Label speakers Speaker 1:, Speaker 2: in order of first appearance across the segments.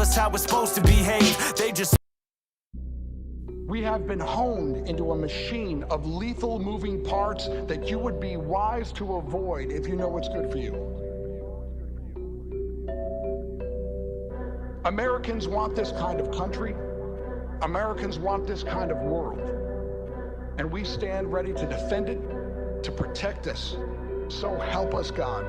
Speaker 1: us how we're supposed to behave. They just...
Speaker 2: We have been honed into a machine of lethal moving parts that you would be wise to avoid if you know what's good for you. Americans want this kind of country. Americans want this kind of world. And we stand ready to defend it, to protect us. So help us God.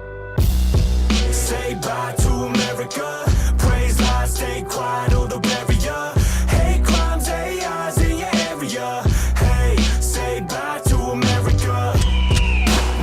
Speaker 1: Say bye to America. Praise God, stay quiet or they'll bury ya. Hate crimes, AIs in your area. Hey, say bye to America.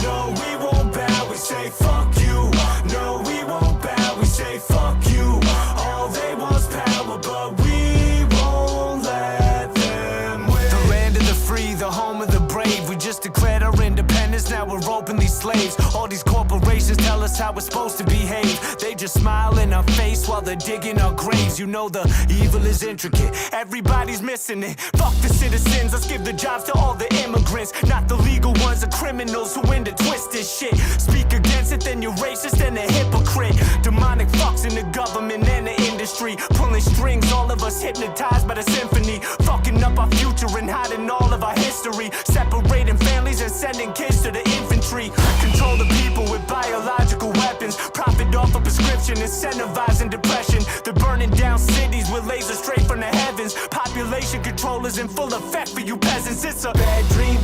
Speaker 1: No, we won't bow, we say fuck you. No, we won't bow, we say fuck you. All they want's power, but we won't let them win. The land of the free, the home of the brave. We just declared our independence, now we're openly slaves. All these corporations tell us how we're supposed to behave. They just smile in our face while they're digging our graves. You know the evil is intricate, everybody's missing it. Fuck the citizens, let's give the jobs to all the immigrants. Not the legal ones, the criminals who in to twist this shit. Speak against it, then you're racist and a hypocrite. Demonic fucks in the government and the industry, pulling strings, all of us hypnotized by the symphony. Fucking up our future and hiding all of our history. Separating families and sending kids to the infantry. Control the people with biological weapons. Profit off a prescription, incentivizing depression. They're burning down cities with lasers straight from the heavens. Population control is in full effect for you peasants. It's a bad dream.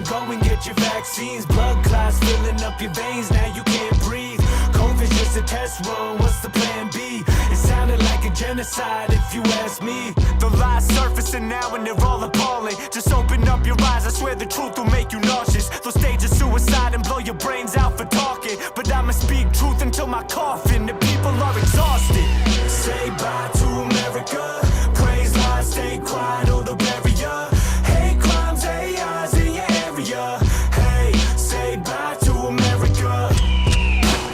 Speaker 1: Go and get your vaccines. Blood clots filling up your veins, now you can't breathe. COVID's just a test run, what's the plan B? It sounded like a genocide if you ask me. The lies surfacing now and they're all appalling. Just open up your eyes, I swear the truth will make you nauseous. They'll stage a suicide and blow your brains out for talking. But I'ma speak truth until my coffin. The people are exhausted. Say bye to America. Praise God, stay quiet or they'll bury ya. Hate crimes, AIs in your area. Hey, say bye to America.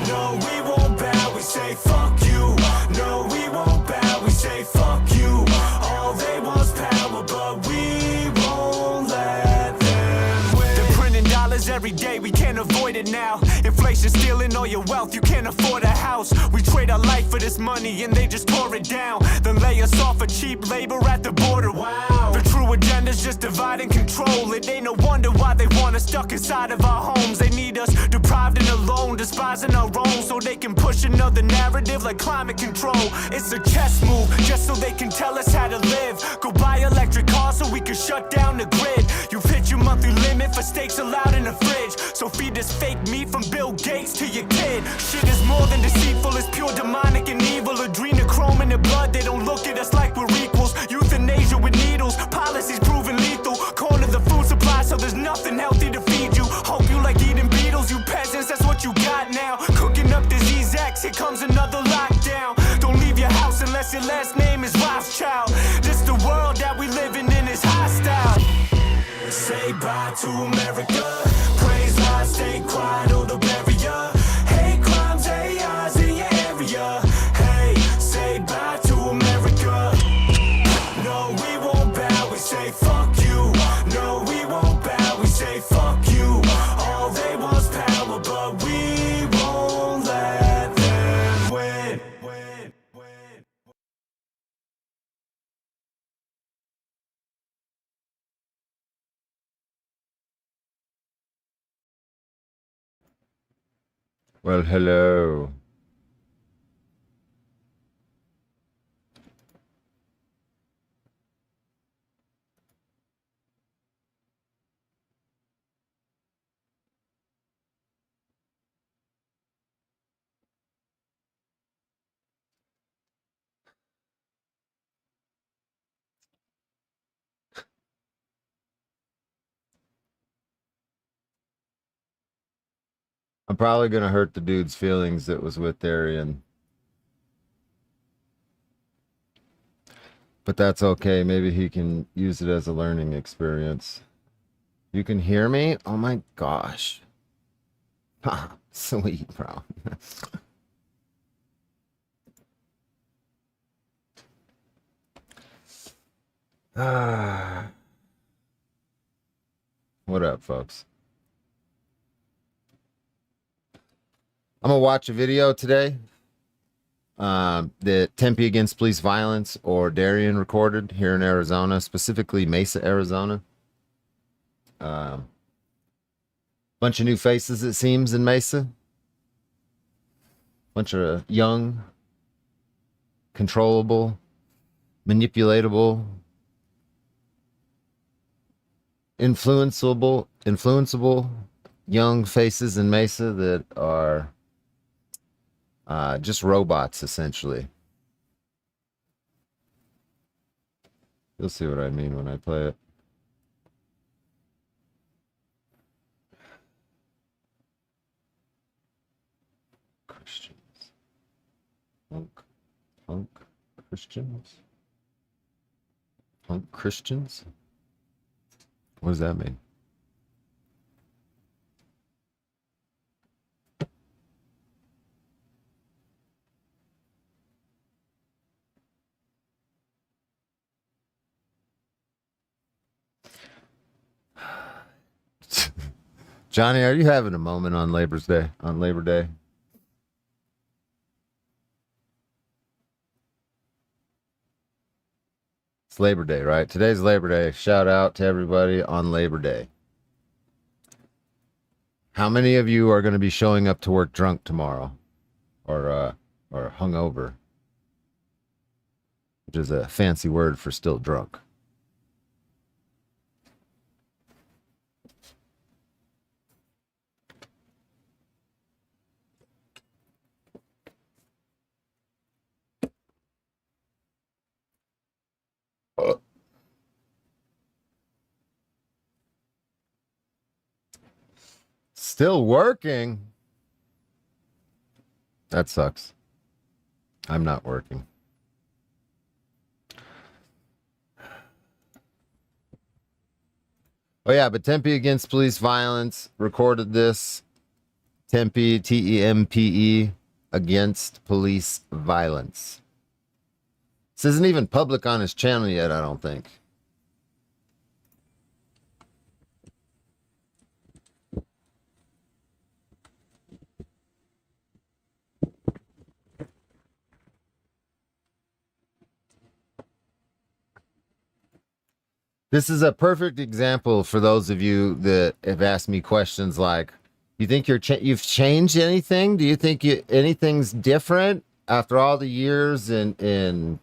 Speaker 1: No, we won't bow, we say fuck you. No, we won't bow, we say fuck you. All they want's power, but we won't let them win. They're printing dollars every day, we can't avoid it now. Inflation stealing all your wealth, you can't afford a house. We trade our life for this money and they just tore it down. Then lay us off for cheap labor at the border. Wow. The true agenda's just divide and control. It ain't no wonder why they want us stuck inside of our homes. They need us deprived and alone, despising our own, so they can push another narrative like climate control. It's a chess move, just so they can tell us how to live. Go buy electric cars so we can shut down the grid. You've hit your monthly limit for steaks allowed in the fridge. So feed this fake meat from Bill Gates to your kid. Shit is more than deceitful, it's pure demonic and evil. Adrenochrome in the blood, they don't look at us like we're equals. Euthanasia with needles, policies proven lethal. Corner the food supply so there's nothing healthy to feed you. Hope you like eating beetles, you peasants, that's what you got now. Cooking up disease X, here comes another lockdown. Don't leave your house unless your last name is Rothschild. This the world that we living in is hostile. Say bye to America. Praise God, stay quiet or they'll bury ya. Hate crimes, AIs in your area. Hey, say bye to America. No, we won't bow, we say fuck you. No, we won't bow, we say fuck you. All they want's power, but we won't let them win.
Speaker 3: Well, hello. I'm probably going to hurt the dude's feelings that was with Arian. But that's okay. Maybe he can use it as a learning experience. You can hear me? Oh my gosh. Sweet, bro. What up, folks? I'm gonna watch a video today that Tempe Against Police Violence or Darien recorded here in Arizona, specifically Mesa, Arizona. Bunch of new faces, it seems, in Mesa. Bunch of young, controllable, manipulatable, influenceable young faces in Mesa that are just robots, essentially. You'll see what I mean when I play it. Christians. Punk Christians? Punk Christians? What does that mean? Johnny, are you having a moment on Labor Day? On Labor Day? It's Labor Day, right? Today's Labor Day. Shout out to everybody on Labor Day. How many of you are going to be showing up to work drunk tomorrow? Or hungover? Which is a fancy word for still drunk. Still working? That sucks. I'm not working. Oh yeah, but Tempe Against Police Violence recorded this. Tempe, Tempe, Against Police Violence. This isn't even public on his channel yet, I don't think. This is a perfect example for those of you that have asked me questions like, you think you've changed anything? Do you think anything's different after all the years in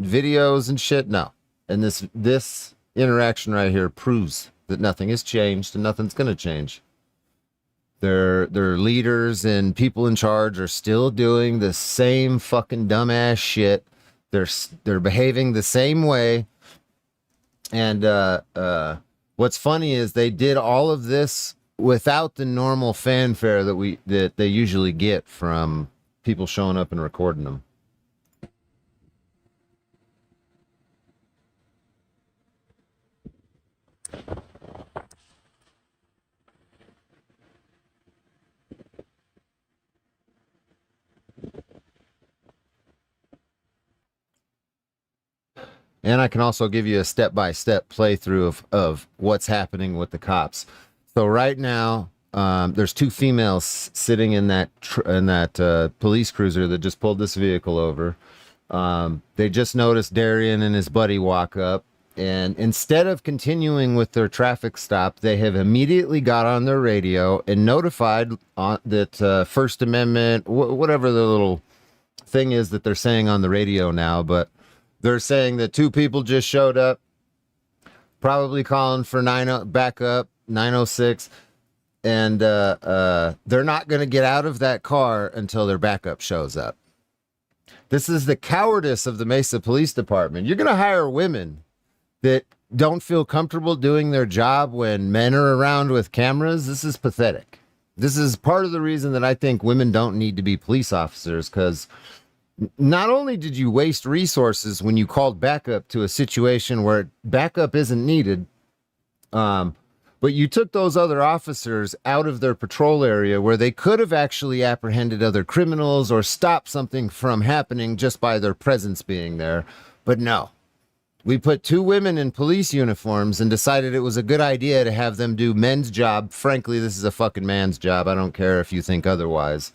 Speaker 3: videos and shit? No. And this interaction right here proves that nothing has changed and nothing's going to change. Their leaders and people in charge are still doing the same fucking dumbass shit. They're behaving the same way. And what's funny is they did all of this without the normal fanfare that they usually get from people showing up and recording them. And I can also give you a step-by-step playthrough of what's happening with the cops. So right now, there's two females sitting in that police cruiser that just pulled this vehicle over. They just noticed Darian and his buddy walk up, and instead of continuing with their traffic stop, they have immediately got on their radio and notified that First Amendment, whatever the little thing is that they're saying on the radio now, but they're saying that two people just showed up, probably calling for backup, 906, and they're not going to get out of that car until their backup shows up. This is the cowardice of the Mesa Police Department. You're going to hire women that don't feel comfortable doing their job when men are around with cameras. This is pathetic. This is part of the reason that I think women don't need to be police officers, because not only did you waste resources when you called backup to a situation where backup isn't needed, but you took those other officers out of their patrol area where they could have actually apprehended other criminals or stopped something from happening just by their presence being there. But no, we put two women in police uniforms and decided it was a good idea to have them do men's job. Frankly, this is a fucking man's job. I don't care if you think otherwise.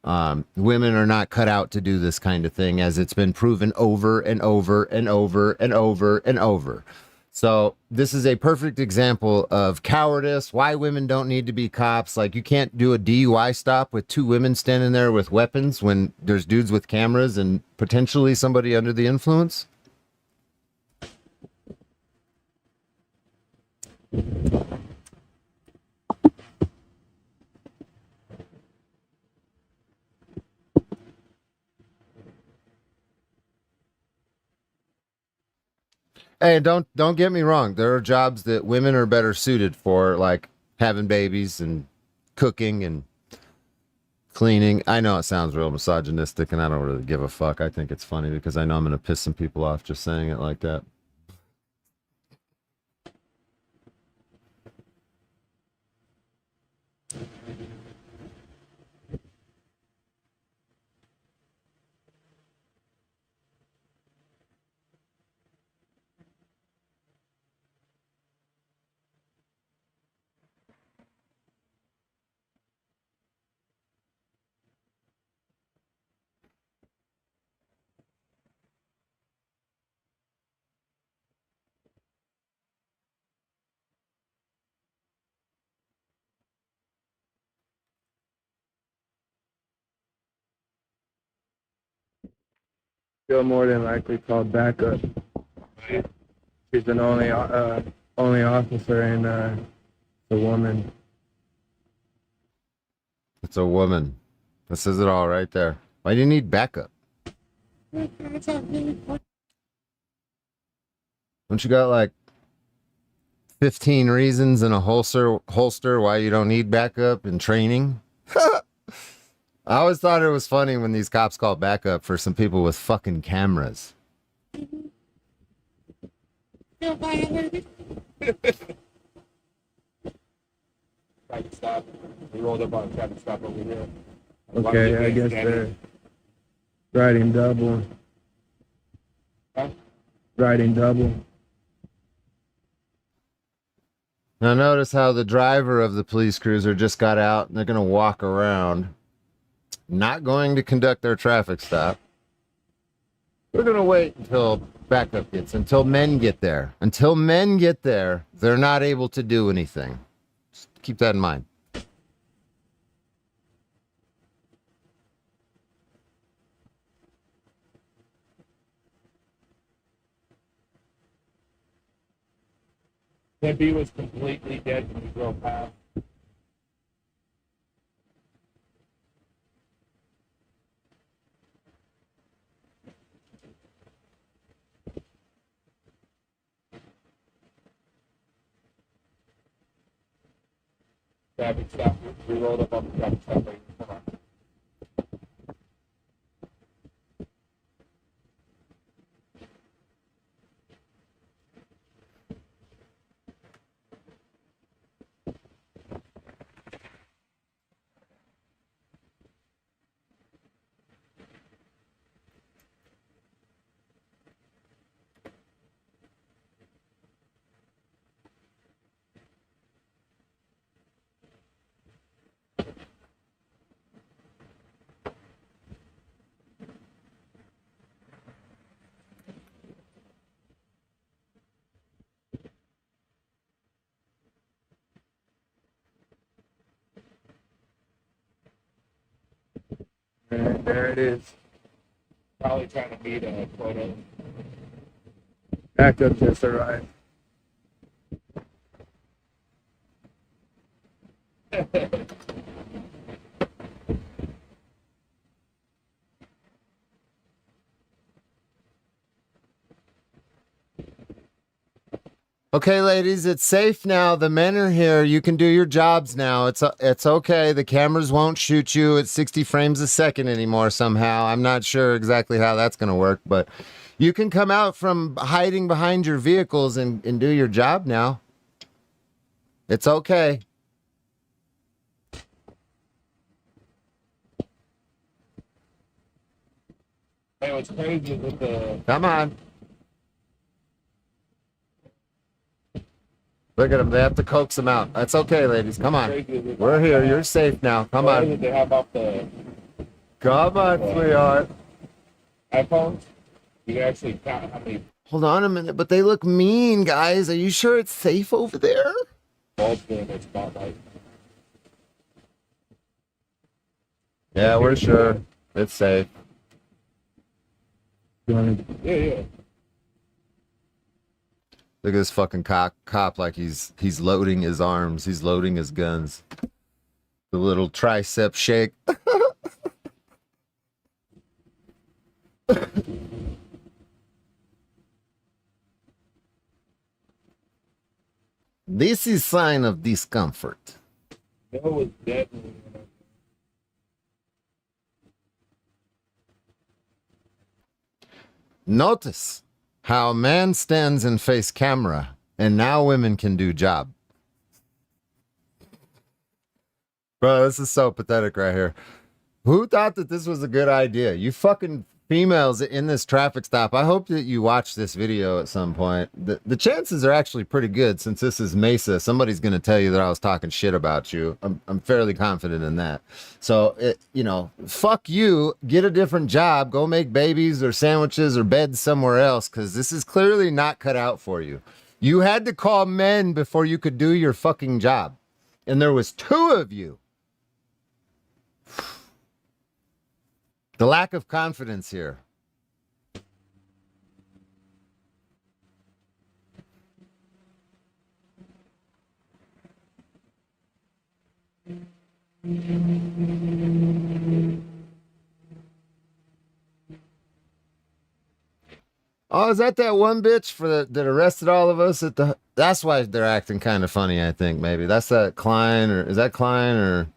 Speaker 3: Women are not cut out to do this kind of thing, as it's been proven over and over and over and over and over. So this is a perfect example of cowardice, why women don't need to be cops. Like, you can't do a DUI stop with two women standing there with weapons when there's dudes with cameras and potentially somebody under the influence. Hey, don't get me wrong. There are jobs that women are better suited for, like having babies and cooking and cleaning. I know it sounds real misogynistic, and I don't really give a fuck. I think it's funny because I know I'm going to piss some people off just saying it like that.
Speaker 4: Still more than likely called backup. She's an only officer and a woman.
Speaker 3: It's a woman. That says it all right there. Why do you need backup? Don't you got like 15 reasons in a holster why you don't need backup and training? I always thought it was funny when these cops call backup for some people with fucking cameras.
Speaker 5: Traffic stop. We rolled up on a traffic stop over here.
Speaker 4: Okay, I guess they're riding double.
Speaker 5: Huh?
Speaker 4: Riding double.
Speaker 3: Now notice how the driver of the police cruiser just got out and they're going to walk around, not going to conduct their traffic stop. We're going to wait until backup until men get there. Until men get there, they're not able to do anything. Just keep that in mind.
Speaker 5: Tempe was completely dead when we drove past. Traffic stop. We rolled up on the traffic stop. Right? Come on.
Speaker 4: And there it is.
Speaker 5: Probably trying to meet a quota.
Speaker 4: Backup just arrived.
Speaker 3: Okay, ladies, it's safe now. The men are here. You can do your jobs now. It's okay. The cameras won't shoot you at 60 frames a second anymore somehow. I'm not sure exactly how that's going to work, but you can come out from hiding behind your vehicles and do your job now. It's okay.
Speaker 5: Hey, what's crazy with the
Speaker 3: Come on. Look at them. They have to coax them out. That's okay, ladies. Come on. We're here. You're safe now. Come on.
Speaker 5: They have off the
Speaker 3: Come on, sweetheart.
Speaker 5: iPhones, you can actually count how many
Speaker 3: Hold on a minute, but they look mean, guys. Are you sure it's safe over there?
Speaker 5: bulbs are in their spotlight.
Speaker 3: Yeah, we're sure. It's safe.
Speaker 4: You wanna-
Speaker 5: Yeah.
Speaker 3: Look at this fucking cop like he's loading his arms. He's loading his guns. The little tricep shake. This is sign of discomfort.
Speaker 5: No was dead.
Speaker 3: Notice how a man stands and face camera, and now women can do job. Bro, this is so pathetic right here. Who thought that this was a good idea? You fucking females in this traffic stop. I hope that you watch this video at some point. The chances are actually pretty good since this is Mesa. Somebody's going to tell you that I was talking shit about you. I'm fairly confident in that. So, fuck you. Get a different job. Go make babies or sandwiches or beds somewhere else because this is clearly not cut out for you. You had to call men before you could do your fucking job. And there was 2 of you. The lack of confidence here. Oh, is that one bitch that arrested all of us at the? That's why they're acting kind of funny. I think maybe that's that Klein, or is that Klein, or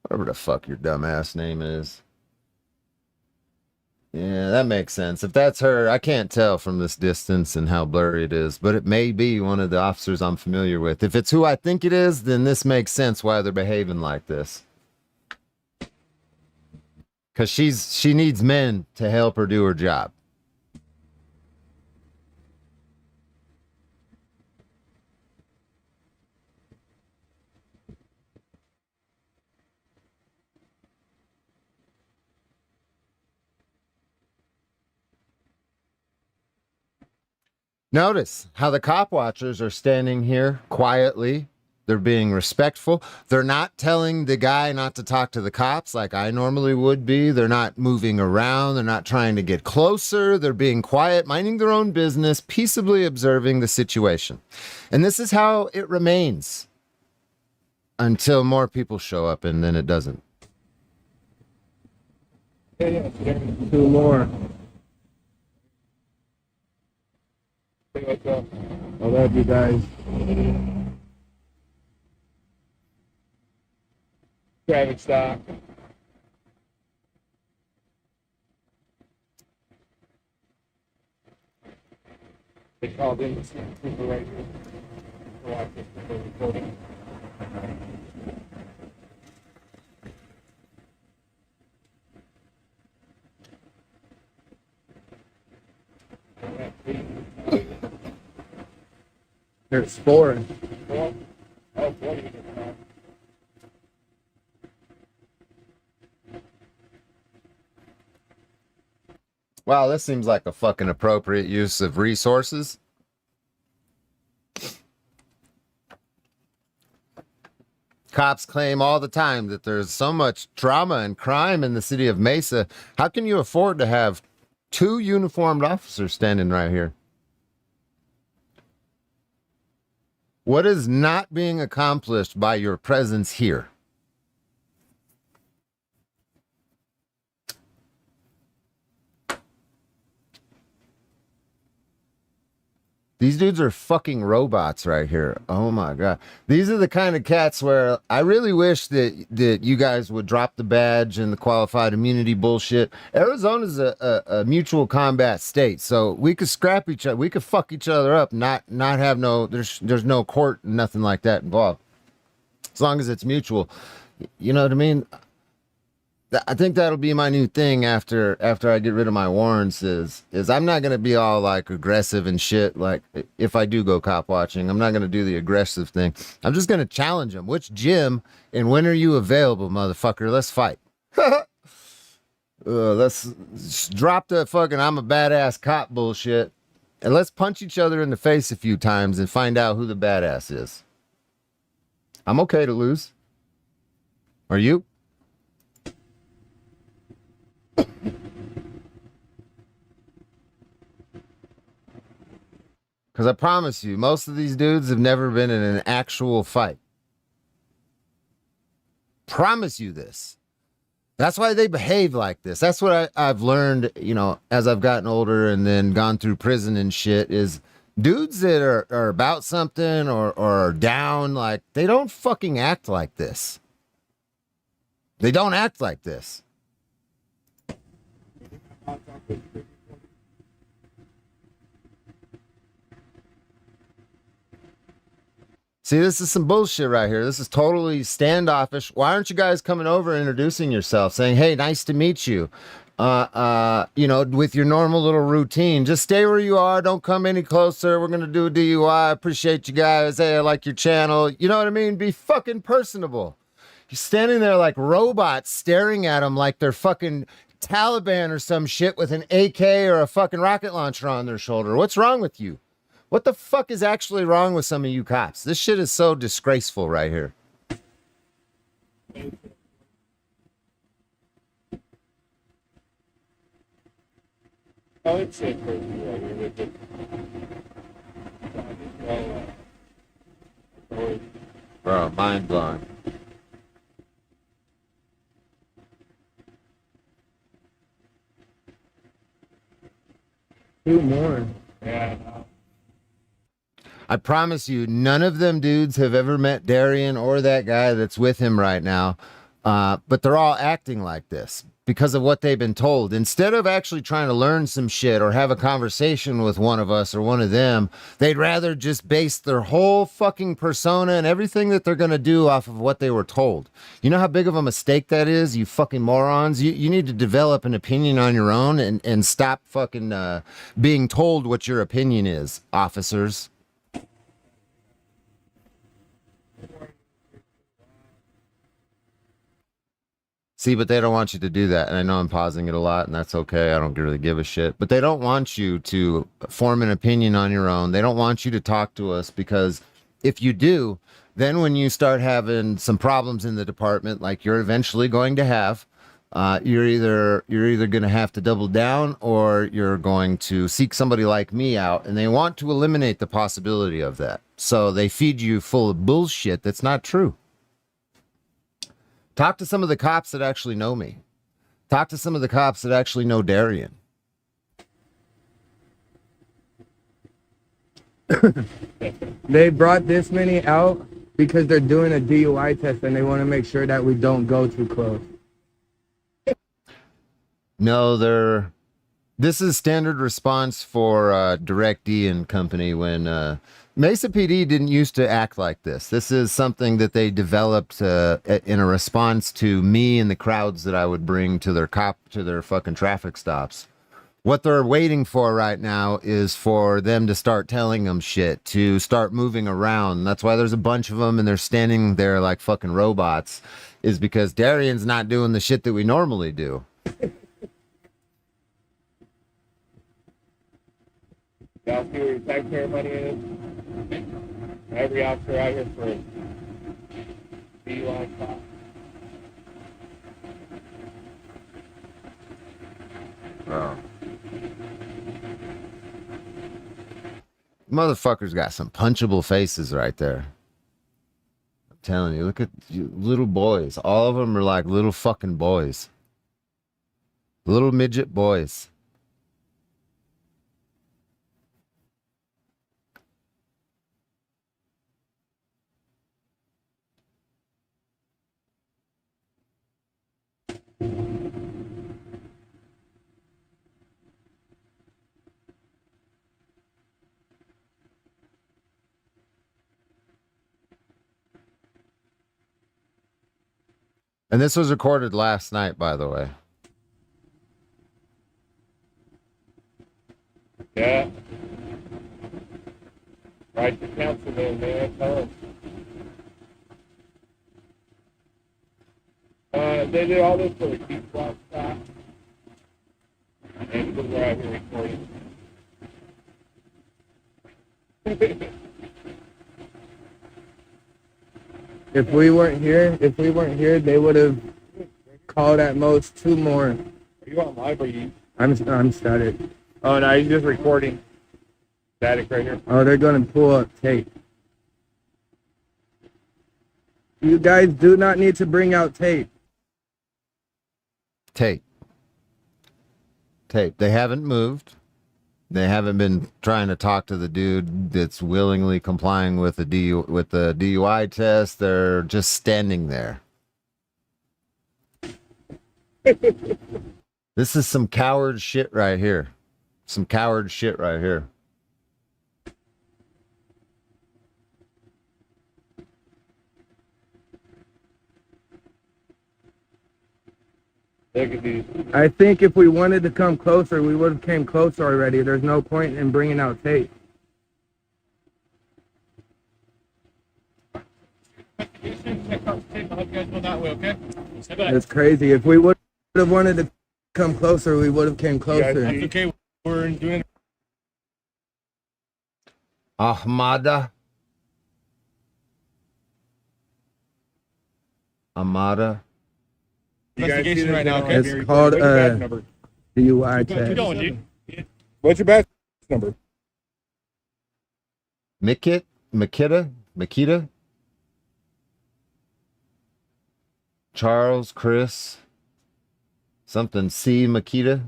Speaker 3: whatever the fuck your dumbass name is. Yeah, that makes sense. If that's her, I can't tell from this distance and how blurry it is, but it may be one of the officers I'm familiar with. If it's who I think it is, then this makes sense why they're behaving like this. Because she needs men to help her do her job. Notice how the cop watchers are standing here quietly. They're being respectful. They're not telling the guy not to talk to the cops like I normally would be. They're not moving around. They're not trying to get closer. They're being quiet, minding their own business, peaceably observing the situation. And this is how it remains until more people show up, and then it doesn't.
Speaker 5: Yeah.
Speaker 4: 2 more. I love you guys.
Speaker 5: Traffic stop. They called in the super right here. Watch this for recording.
Speaker 4: There's 4.
Speaker 3: Wow, this seems like a fucking appropriate use of resources. Cops claim all the time that there's so much trauma and crime in the city of Mesa. How can you afford to have 2 uniformed officers standing right here? What is not being accomplished by your presence here? These dudes are fucking robots right here. Oh my God. These are the kind of cats where I really wish that you guys would drop the badge and the qualified immunity bullshit. Arizona's a mutual combat state, so we could scrap each other. We could fuck each other up, not have there's no court, nothing like that involved. As long as it's mutual. You know what I mean? I think that'll be my new thing after I get rid of my warrants is I'm not going to be all like aggressive and shit. Like if I do go cop watching, I'm not going to do the aggressive thing. I'm just going to challenge them. Which gym and when are you available, motherfucker? Let's fight. Let's drop the fucking I'm a badass cop bullshit, and let's punch each other in the face a few times and find out who the badass is. I'm okay to lose. Are you? Because I promise you, most of these dudes have never been in an actual fight. Promise you this. That's why they behave like this. That's what I've learned, as I've gotten older and then gone through prison and shit, is dudes that are about something or are down, like, they don't fucking act like this. They don't act like this. See, this is some bullshit right here. This is totally standoffish. Why aren't you guys coming over and introducing yourself, saying, hey, nice to meet you? With your normal little routine. Just stay where you are. Don't come any closer. We're going to do a DUI. I appreciate you guys. Hey, I like your channel. You know what I mean? Be fucking personable. You're standing there like robots staring at them like they're fucking Taliban or some shit with an AK or a fucking rocket launcher on their shoulder. What's wrong with you? What the fuck is actually wrong with some of you cops? This shit is so disgraceful right here.
Speaker 5: Oh, it's safe for you right here with it.
Speaker 3: Bro, mind blowing.
Speaker 4: Two more.
Speaker 5: Yeah, I know.
Speaker 3: I promise you, none of them dudes have ever met Darian or that guy that's with him right now. But they're all acting like this because of what they've been told. Instead of actually trying to learn some shit or have a conversation with one of us or one of them, they'd rather just base their whole fucking persona and everything that they're going to do off of what they were told. You know how big of a mistake that is, you fucking morons? You need to develop an opinion on your own and stop fucking being told what your opinion is, officers. See, but they don't want you to do that. And I know I'm pausing it a lot, and that's okay. I don't really give a shit. But they don't want you to form an opinion on your own. They don't want you to talk to us, because if you do, then when you start having some problems in the department, like you're eventually going to have, you're either going to have to double down, or you're going to seek somebody like me out, and they want to eliminate the possibility of that. So they feed you full of bullshit that's not true. Talk to some of the cops that actually know me. Talk to some of the cops that actually know Darian.
Speaker 4: They brought this many out because they're doing a DUI test and they want to make sure that we don't go too close.
Speaker 3: No, this is standard response for DirectD and company when Mesa PD didn't used to act like this. This is something that they developed in a response to me and the crowds that I would bring to their fucking traffic stops. What they're waiting for right now is for them to start telling them shit, to start moving around. That's why there's a bunch of them and they're standing there like fucking robots, is because Darian's not doing the shit that we normally do.
Speaker 5: Y'all see where your taxpayer money is? Every officer out here for DUI cop.
Speaker 3: Oh. Motherfuckers got some punchable faces right there. I'm telling you, look at you, little boys. All of them are like little fucking boys. Little midget boys. And this was recorded last night, by the way.
Speaker 5: Yeah. Right to councilman, man. Tell him. They did all this for the Keith Block stop.
Speaker 4: If we weren't here, they would have called at most 2 more.
Speaker 5: Are you on live or you?
Speaker 4: I'm static.
Speaker 5: Oh, no, he's just recording. Static right here.
Speaker 4: Oh, they're gonna pull up tape. You guys do not need to bring out tape.
Speaker 3: Tape. They haven't moved. They haven't been trying to talk to the dude that's willingly complying with the DUI test. They're just standing there. This is some coward shit right here. Some coward shit right here.
Speaker 5: Look at these.
Speaker 4: I think if we wanted to come closer, we would have came closer already. There's no point in bringing out tape. It's crazy. If we would have wanted to come closer, we would have came closer.
Speaker 5: That's okay. We're doing it.
Speaker 3: Ahmada.
Speaker 5: Investigation right now. Okay.
Speaker 4: It's called
Speaker 5: What's your badge number?
Speaker 4: DUI
Speaker 5: Keep
Speaker 4: test.
Speaker 5: going, G. What's your badge number?
Speaker 3: Makita. Charles, Chris, something C. Makita,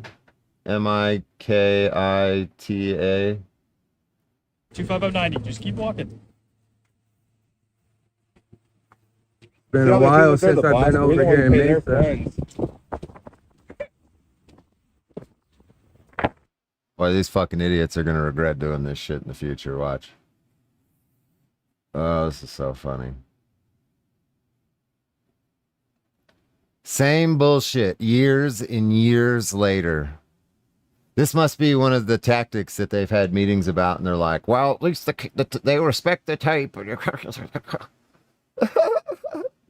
Speaker 3: Mikita.
Speaker 6: 25090. Just keep walking.
Speaker 4: Been a while since I've been over here in Mesa.
Speaker 3: Boy, these fucking idiots are gonna regret doing this shit in the future. Watch. Oh, this is so funny. Same bullshit years and years later. This must be one of the tactics that they've had meetings about, and they're like, well, at least they respect the tape.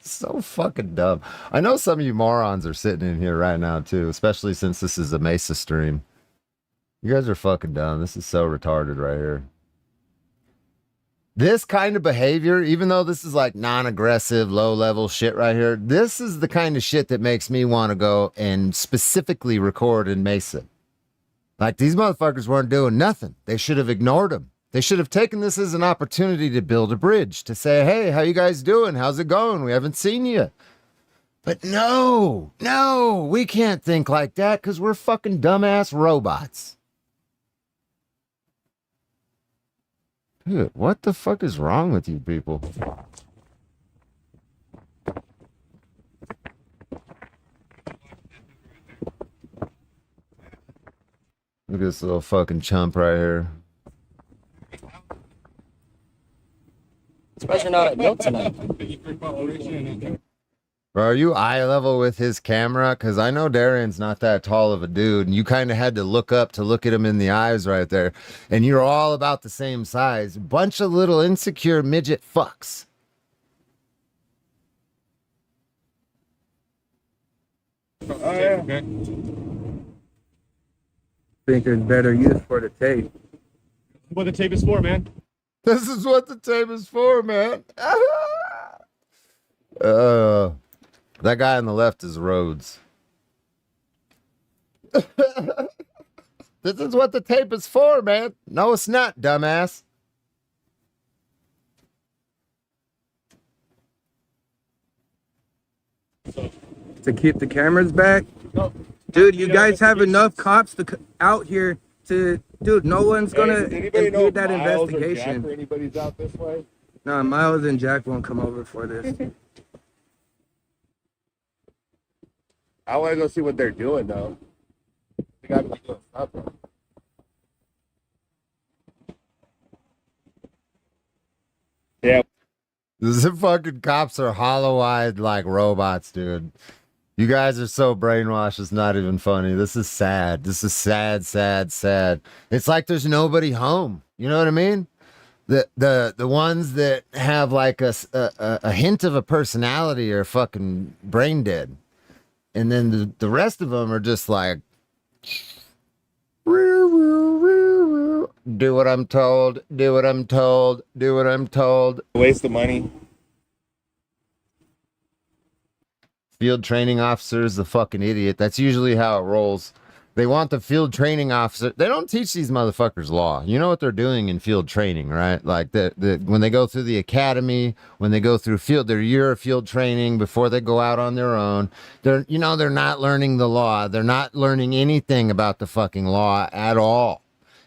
Speaker 3: So fucking dumb. I know some of you morons are sitting in here right now, too, especially since this is a Mesa stream. You guys are fucking dumb. This is so retarded right here. This kind of behavior, even though this is like non-aggressive, low-level shit right here, this is the kind of shit that makes me want to go and specifically record in Mesa. Like, these motherfuckers weren't doing nothing. They should have ignored them. They should have taken this as an opportunity to build a bridge, to say, hey, how you guys doing? How's it going? We haven't seen you. But no, we can't think like that because we're fucking dumbass robots. Dude, what the fuck is wrong with you people? Look at this little fucking chump right here.
Speaker 7: Especially not at milk tonight.
Speaker 3: Bro, are you eye level with his camera? Because I know Darian's not that tall of a dude, and you kind of had to look up to look at him in the eyes right there. And you're all about the same size. Bunch of little insecure midget fucks.
Speaker 5: Oh, yeah. Okay.
Speaker 4: I think there's better use for the tape.
Speaker 6: What the tape is for, man.
Speaker 3: This is what the tape is for, man. That guy on the left is Rhodes. This is what the tape is for, man. No, it's not, dumbass.
Speaker 4: To keep the cameras back?
Speaker 5: No.
Speaker 4: Dude, you guys have enough cops out here to... Dude, no one's gonna impede that investigation.
Speaker 5: Or anybody's out this way?
Speaker 4: No, Miles and Jack won't come over for this.
Speaker 5: I want to go see what they're doing, though. They got to be doing something. Yeah.
Speaker 3: The fucking cops are hollow-eyed like robots, dude. You guys are so brainwashed, it's not even funny. This is sad. This is sad, sad, sad. It's like there's nobody home. You know what I mean? The ones that have like a hint of a personality are fucking brain dead. And then the rest of them are just like Do what I'm told. Do what I'm told. Do what I'm told.
Speaker 4: Waste of money.
Speaker 3: Field training officer is the fucking idiot. That's usually how it rolls. They want the field training officer. They don't teach these motherfuckers law. You know what they're doing in field training, right? Like when they go through the academy, when they go through their year of field training before they go out on their own, they're not learning the law. They're not learning anything about the fucking law at all.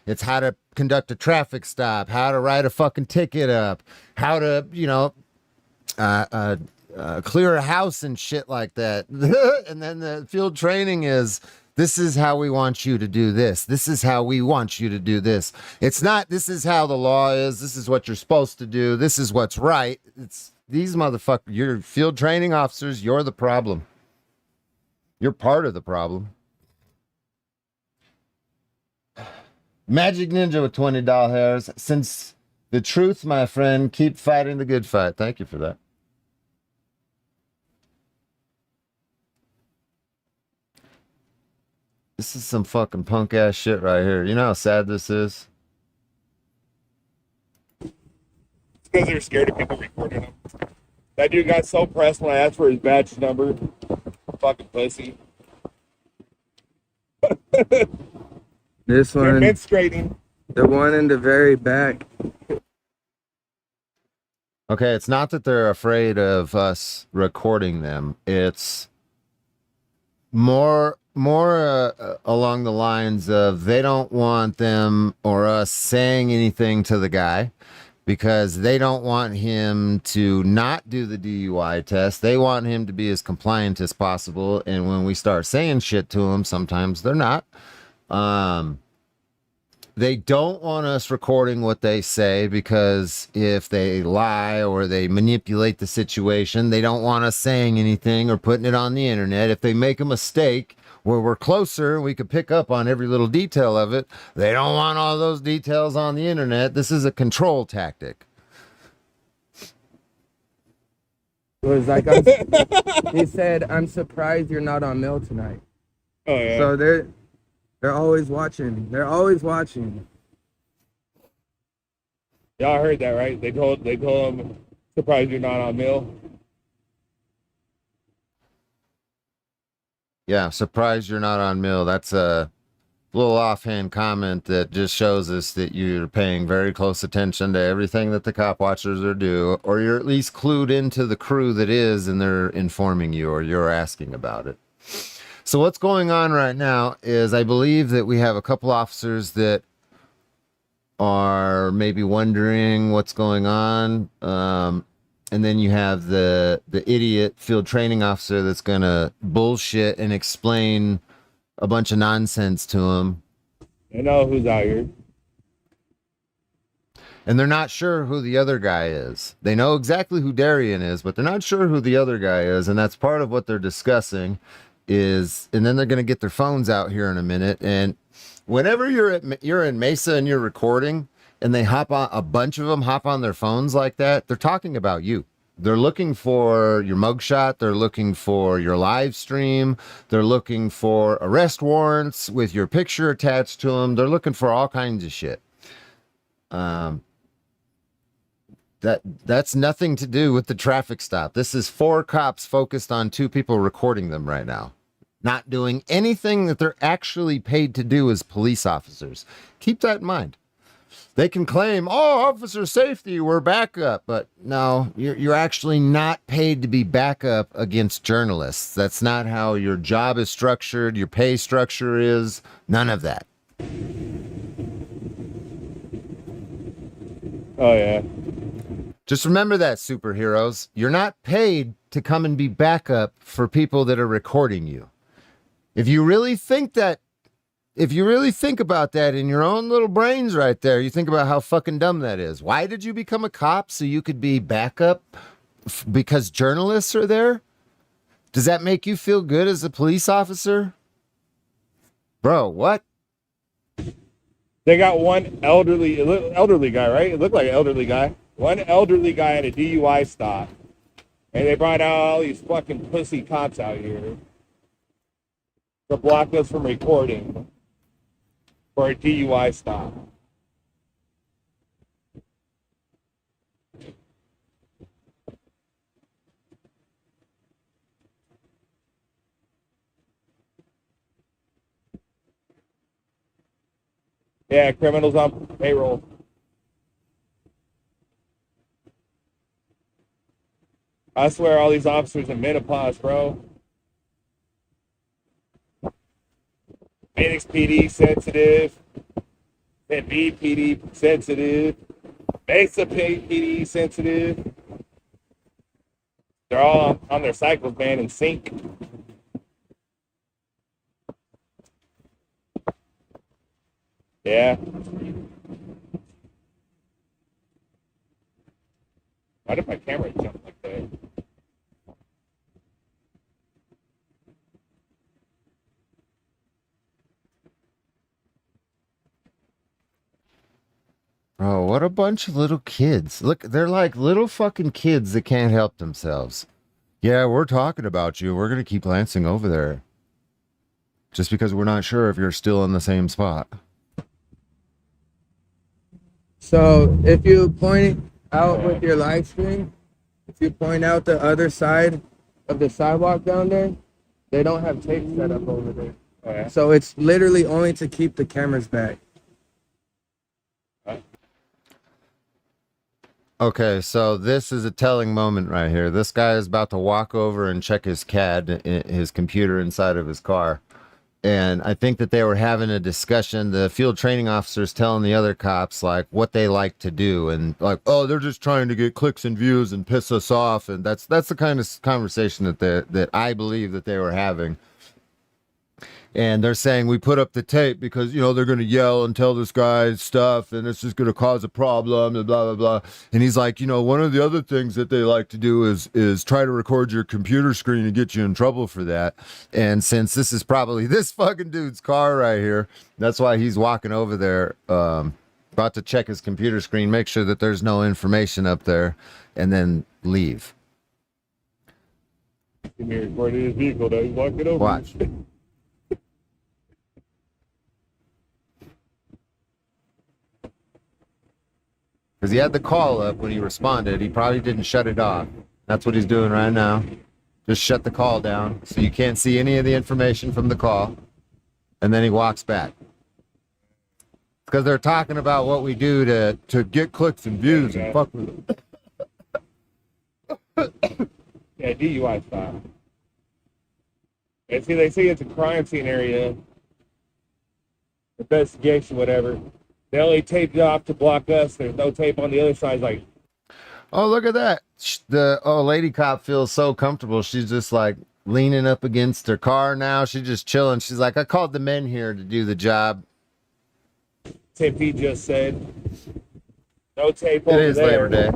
Speaker 3: It's how to conduct a traffic stop, how to write a fucking ticket up, how to, clear a house and shit like that. And then the field training is, this is how we want you to do this. This is how we want you to do this. It's not, this is how the law is. This is what you're supposed to do. This is what's right. It's these motherfuckers. You're field training officers. You're the problem. You're part of the problem. Magic Ninja with $20. Since the truth, my friend, keep fighting the good fight. Thank you for that. This is some fucking punk ass shit right here. You know how sad this is?
Speaker 4: It's because they're scared of people recording them. That dude got so pressed when I asked for his badge number. Fucking pussy.
Speaker 7: This
Speaker 4: They're
Speaker 7: one,
Speaker 4: menstruating.
Speaker 7: the one in the very back.
Speaker 3: Okay, it's not that they're afraid of us recording them. It's more along the lines of they don't want them or us saying anything to the guy because they don't want him to not do the DUI test. They want him to be as compliant as possible. And when we start saying shit to him, sometimes they're not. They don't want us recording what they say because if they lie or they manipulate the situation, they don't want us saying anything or putting it on the internet. If they make a mistake where we're closer, we could pick up on every little detail of it. They don't want all those details on the internet. This is a control tactic.
Speaker 7: It was like, he said, I'm surprised you're not on mail tonight.
Speaker 4: Oh, yeah.
Speaker 7: So they're always watching. They're always watching.
Speaker 4: Y'all heard that, right? They told him, surprised you're not on mail.
Speaker 3: Yeah, surprised you're not on mill. That's a little offhand comment that just shows us that you're paying very close attention to everything that the cop watchers are doing, or you're at least clued into the crew that is, and they're informing you or you're asking about it. So what's going on right now is I believe that we have a couple officers that are maybe wondering what's going on. And then you have the idiot field training officer that's going to bullshit and explain a bunch of nonsense to him.
Speaker 4: I know who's out here.
Speaker 3: And they're not sure who the other guy is. They know exactly who Darian is, but they're not sure who the other guy is. And that's part of what they're discussing is, and then they're going to get their phones out here in a minute. And whenever you're in Mesa and you're recording and they hop on, a bunch of them hop on their phones like that, they're talking about you. They're looking for your mugshot. They're looking for your live stream. They're looking for arrest warrants with your picture attached to them. They're looking for all kinds of shit. That's nothing to do with the traffic stop. This is 4 cops focused on 2 people recording them right now, not doing anything that they're actually paid to do as police officers. Keep that in mind. They can claim, oh, officer safety, we're backup. But no, you're actually not paid to be backup against journalists. That's not how your job is structured. Your pay structure is none of that.
Speaker 4: Oh, yeah.
Speaker 3: Just remember that, superheroes. You're not paid to come and be backup for people that are recording you. If you really think about that in your own little brains right there, you think about how fucking dumb that is. Why did you become a cop? So you could be backup because journalists are there? Does that make you feel good as a police officer? Bro, what?
Speaker 4: They got one elderly guy, right? It looked like an elderly guy. One elderly guy at a DUI stop. And they brought out all these fucking pussy cops out here to block us from recording for a DUI stop. Yeah, criminals on payroll. I swear all these officers in menopause, bro. Phoenix PD sensitive. Tempe PD sensitive. Mesa PD sensitive. They're all on their cycles, man, in sync. Yeah. Why did my camera jump like that?
Speaker 3: Oh, what a bunch of little kids. Look, they're like little fucking kids that can't help themselves. Yeah, we're talking about you. We're going to keep glancing over there. Just because we're not sure if you're still in the same spot.
Speaker 7: So if you point out with your live stream, if you point out the other side of the sidewalk down there, they don't have tape set up over there.
Speaker 4: Oh, yeah.
Speaker 7: So it's literally only to keep the cameras back.
Speaker 3: Okay, so this is a telling moment right here. This guy is about to walk over and check his CAD, his computer inside of his car. And I think that they were having a discussion. The field training officers telling the other cops like what they like to do, and like, oh, they're just trying to get clicks and views and piss us off. And that's the kind of conversation that I believe that they were having. And they're saying we put up the tape because, you know, they're going to yell and tell this guy stuff and it's just going to cause a problem and blah, blah, blah. And he's like, you know, one of the other things that they like to do is try to record your computer screen and get you in trouble for that. And since this is probably this fucking dude's car right here, that's why he's walking over there, about to check his computer screen, make sure that there's no information up there, and then leave.
Speaker 4: He recorded his vehicle though. He's walking over.
Speaker 3: Watch. Because he had the call up when he responded. He probably didn't shut it off. That's what he's doing right now. Just shut the call down so you can't see any of the information from the call. And then he walks back. Because they're talking about what we do to get clicks and views and fuck with them.
Speaker 4: Yeah, DUI style. And see, they say it's a crime scene area. Investigation, whatever. They only taped it off to block us. There's no tape on the other side. It's like,
Speaker 3: Oh, look at that. The old lady cop feels so comfortable. She's just like leaning up against her car now. She's just chilling. She's like, I called the men here to do the job.
Speaker 4: Tempe just said. No tape
Speaker 3: It
Speaker 4: over
Speaker 3: is
Speaker 4: there.
Speaker 3: Labor Day.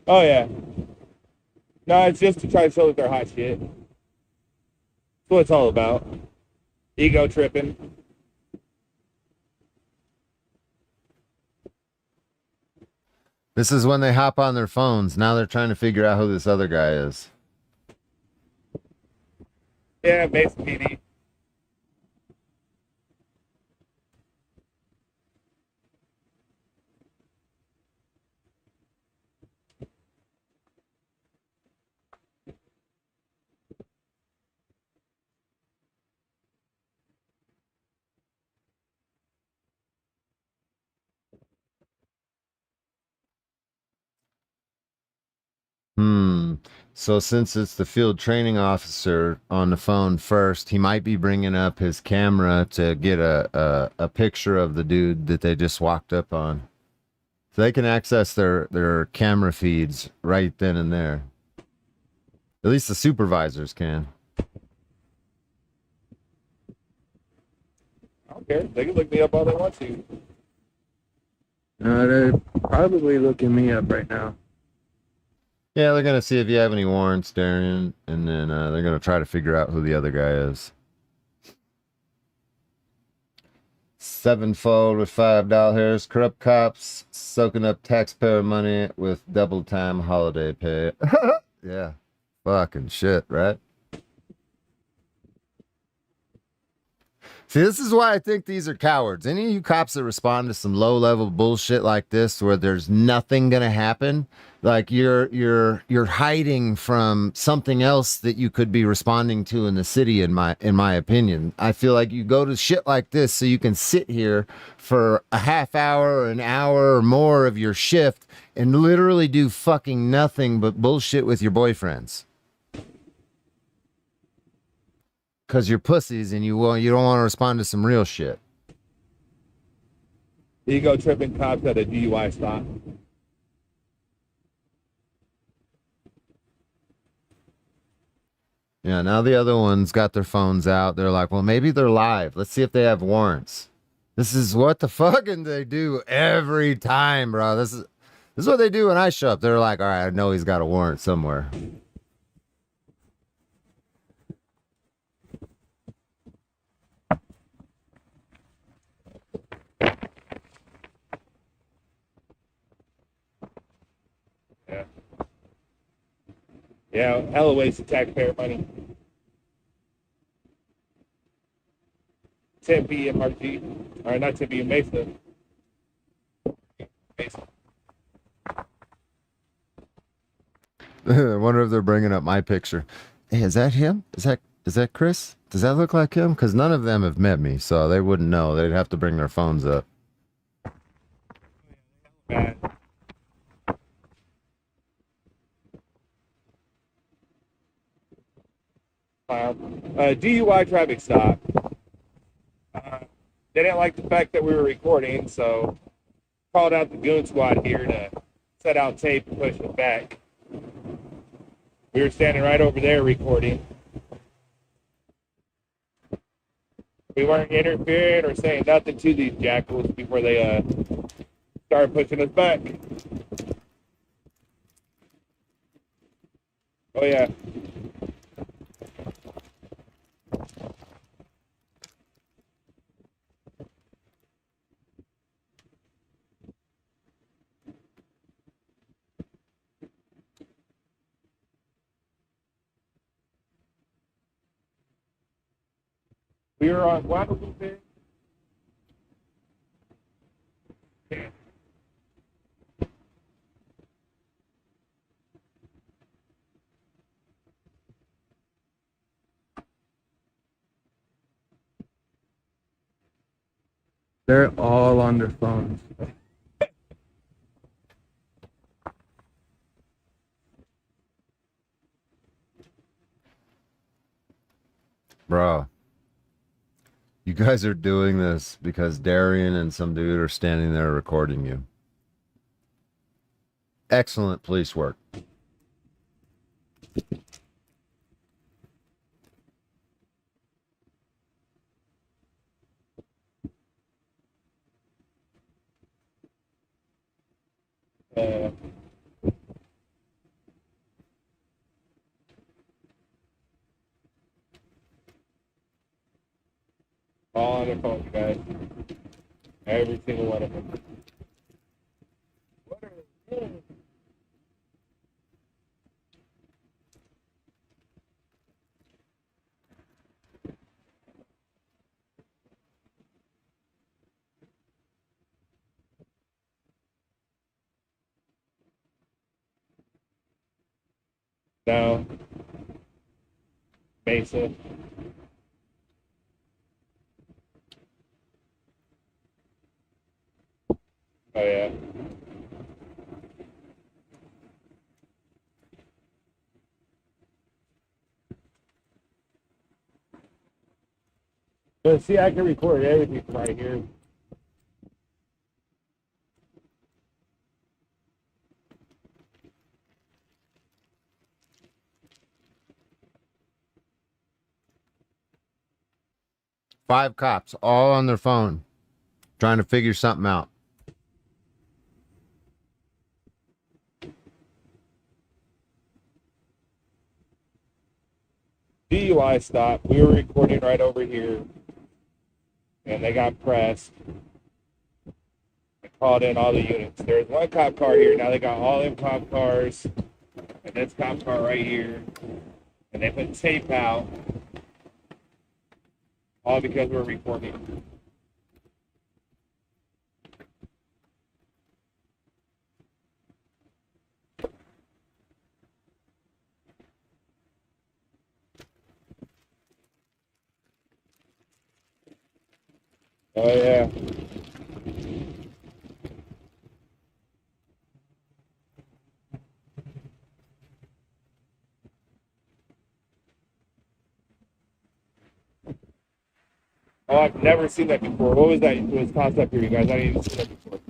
Speaker 4: Oh, yeah. No, it's just to try to show that they're hot shit. That's what it's all about. Ego tripping.
Speaker 3: This is when they hop on their phones. Now they're trying to figure out who this other guy is.
Speaker 4: Yeah, Mesa PD.
Speaker 3: So since it's the field training officer on the phone first, he might be bringing up his camera to get a picture of the dude that they just walked up on. So they can access their camera feeds right then and there. At least the supervisors can.
Speaker 4: I don't care. They can look me up all they want to.
Speaker 7: They're probably looking me up right now.
Speaker 3: Yeah, they're gonna see if you have any warrants, Darian, and then they're gonna try to figure out who the other guy is. Sevenfold with $5. Corrupt cops soaking up taxpayer money with double time holiday pay. Yeah, fucking shit, right? See, this is why I think these are cowards. Any of you cops that respond to some low-level bullshit like this, where there's nothing gonna happen, like you're hiding from something else that you could be responding to in the city. In my opinion, I feel like you go to shit like this so you can sit here for a half hour, or an hour, or more of your shift and literally do fucking nothing but bullshit with your boyfriends. Because you're pussies and you don't want to respond to some real shit.
Speaker 4: Ego tripping cops at a DUI stop.
Speaker 3: Yeah, now the other ones got their phones out. They're like, well, maybe they're live. Let's see if they have warrants. This is what the fucking they do every time, bro. This is what they do when I show up. They're like, all right, I know he's got a warrant somewhere.
Speaker 4: Yeah. Yeah, hella waste of taxpayer money. Tempe MRG, or not Tempe, Mesa. Mesa.
Speaker 3: I wonder if they're bringing up my picture. Hey, is that him? Is that Chris? Does that look like him? Because none of them have met me, so they wouldn't know. They'd have to bring their phones up.
Speaker 4: Man. DUI traffic stop. They didn't like the fact that we were recording, so called out the goon squad here to set out tape and push it back. We were standing right over there recording. We weren't interfering or saying nothing to these jackals before they started pushing us back. Oh yeah. We were on Guadalupe.
Speaker 7: They're all on their phones.
Speaker 3: Bro, you guys are doing this because Darian and some dude are standing there recording you. Excellent police work.
Speaker 4: All on their phones, guys. Every single one of them. No. Mesa. Oh yeah. But see, I can record everything from right here.
Speaker 3: Five cops, all on their phone, trying to figure something out.
Speaker 4: DUI stop. We were recording right over here, and they got pressed. They called in all the units. There's one cop car here. Now they got all them cop cars, and this cop car right here. And they put tape out. All because we're recording. Oh yeah. Oh, I've never seen that before. What was that? It was concept here, you guys. I didn't even see that before.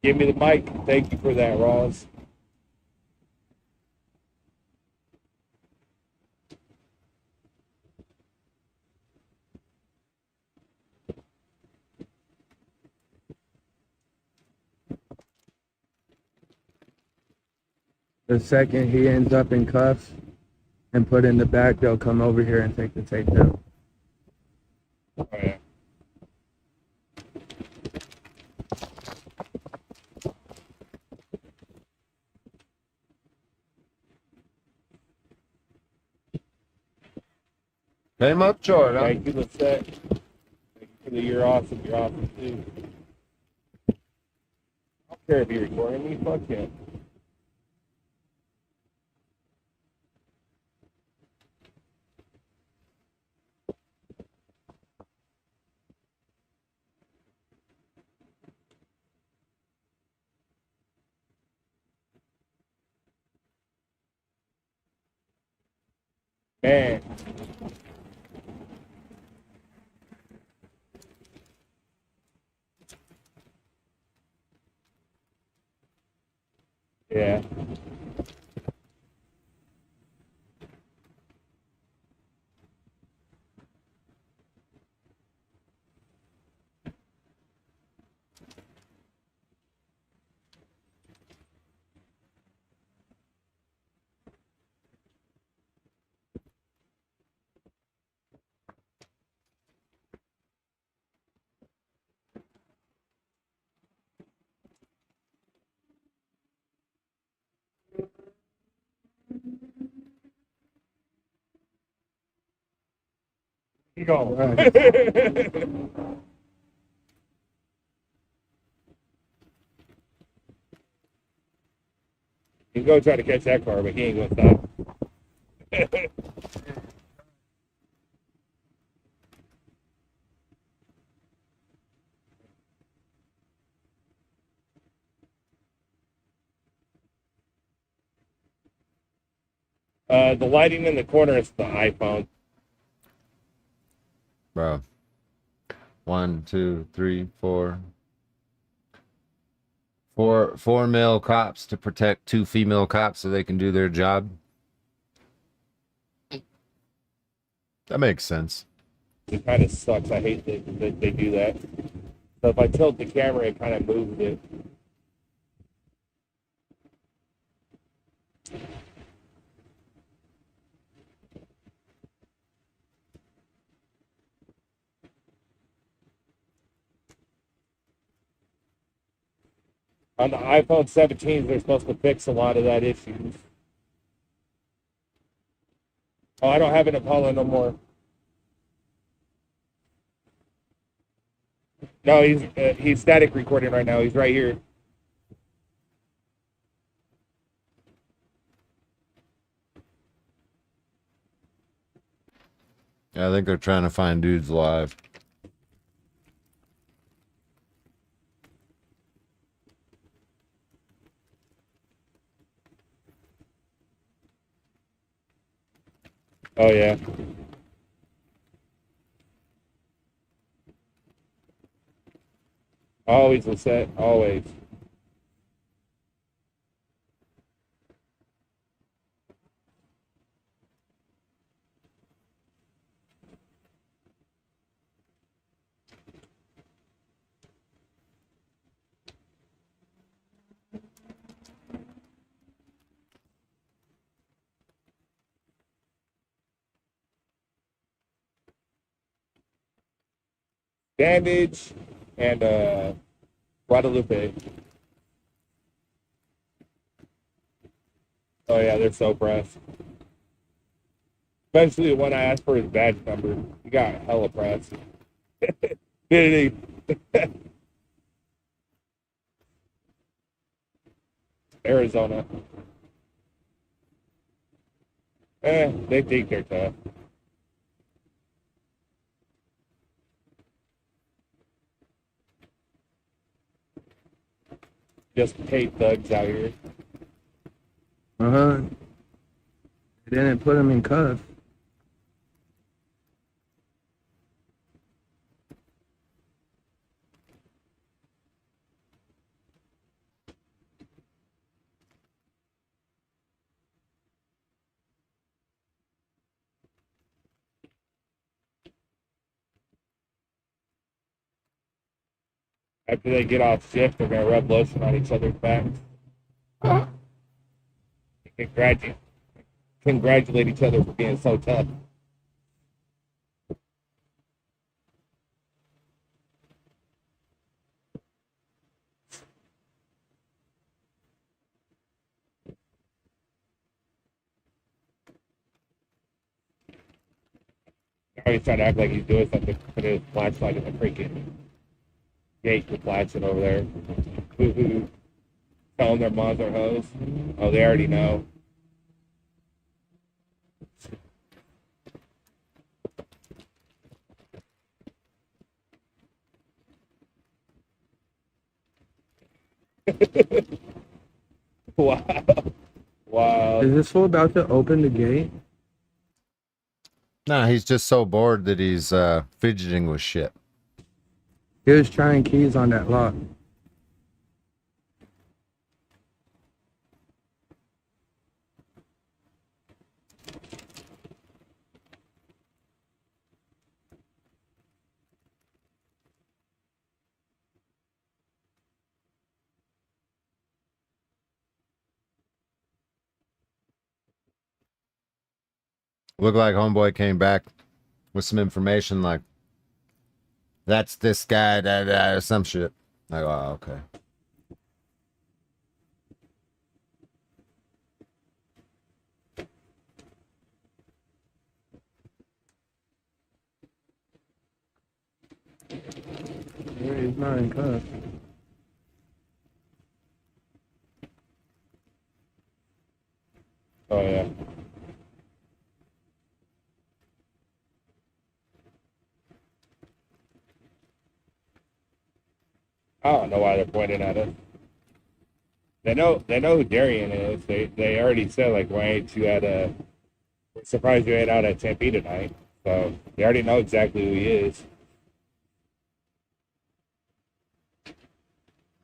Speaker 4: Give me the mic. Thank you for that, Ross.
Speaker 7: The second he ends up in cuffs and put in the back, they'll come over here and take the tape down.
Speaker 4: Oh yeah.
Speaker 3: Came up short, huh?
Speaker 4: Thank you, Lisette. Thank you for the you're awesome. You're awesome too. I don't care if you're recording me. Fuck yeah. Man. Yeah. You go.
Speaker 7: Right.
Speaker 4: He can go try to catch that car, but he ain't gonna stop. The lighting in the corner is the iPhone.
Speaker 3: Bro. 1, 2, 3, 4. Four male cops to protect 2 female cops so they can do their job. That makes sense.
Speaker 4: It kind of sucks. I hate that they do that. So if I tilt the camera, it kind of moves it. On the iPhone 17s, they're supposed to fix a lot of that issues. Oh, I don't have an Apollo no more. No, he's static recording right now. He's right here.
Speaker 3: Yeah, I think they're trying to find dudes live.
Speaker 4: Oh yeah. Always a set. Always. Bandage and Guadalupe. Oh yeah, they're so pressed. Especially when I asked for his badge number. He got hella pressed. Did he? Arizona. They think they're tough. Just paid thugs out here.
Speaker 7: Uh-huh. They didn't put him in cuffs.
Speaker 4: After they get off shift, they're gonna rub lotion on each other's backs. Congratulate each other for being so tough. Now he's trying to act like he's doing something, put his flashlight in the freaking gate with flashing over there. Who telling their moms are hoes? Oh, they already know. Wow. Wow.
Speaker 7: Is this fool about to open the gate?
Speaker 3: Nah, he's just so bored that he's fidgeting with shit.
Speaker 7: He was trying keys on that lock.
Speaker 3: Looked like homeboy came back with some information like, that's this guy, or some shit. I go, oh, okay.
Speaker 7: Yeah, he's not in cuffs.
Speaker 4: Oh, yeah. I don't know why they're pointing at us. They know who Darian is. They already said, like, why ain't you at a... We're surprised you ain't out at Tempe tonight. So they already know exactly who he is.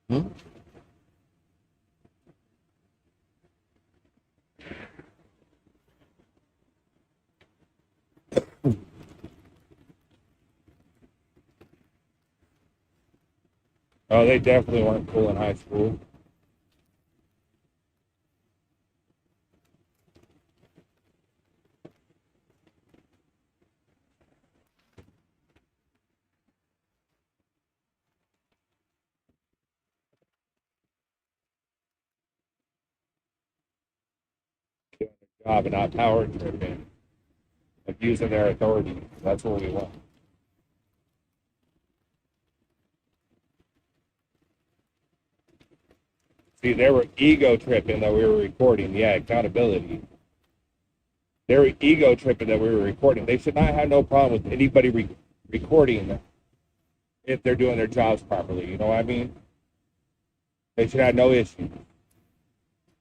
Speaker 3: Hmm?
Speaker 4: Oh, they definitely weren't cool in high school. Doing their job and not power tripping. Abusing their authority. That's what we want. See, they were ego tripping that we were recording. Yeah, accountability. They were ego tripping that we were recording. They should not have no problem with anybody recording if they're doing their jobs properly. You know what I mean? They should have no issue.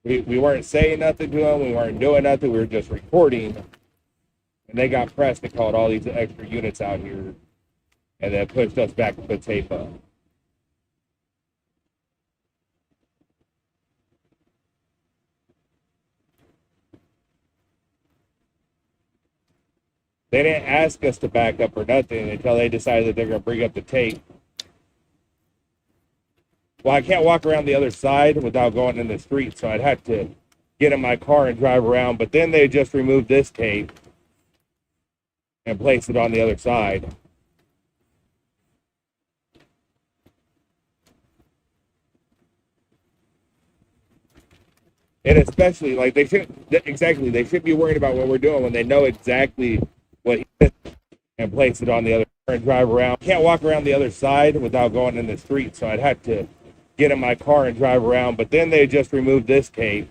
Speaker 4: We weren't saying nothing to them. We weren't doing nothing. We were just recording. And they got pressed and called all these extra units out here. And then pushed us back to put tape up. They didn't ask us to back up or nothing until they decided that they're going to bring up the tape. Well, I can't walk around the other side without going in the street, so I'd have to get in my car and drive around. But then they just removed this tape and placed it on the other side. And especially, like, they should be worried about what we're doing when they know exactly what he did and place it on the other and drive around. Can't walk around the other side without going in the street, so I'd have to get in my car and drive around. But then they just removed this tape.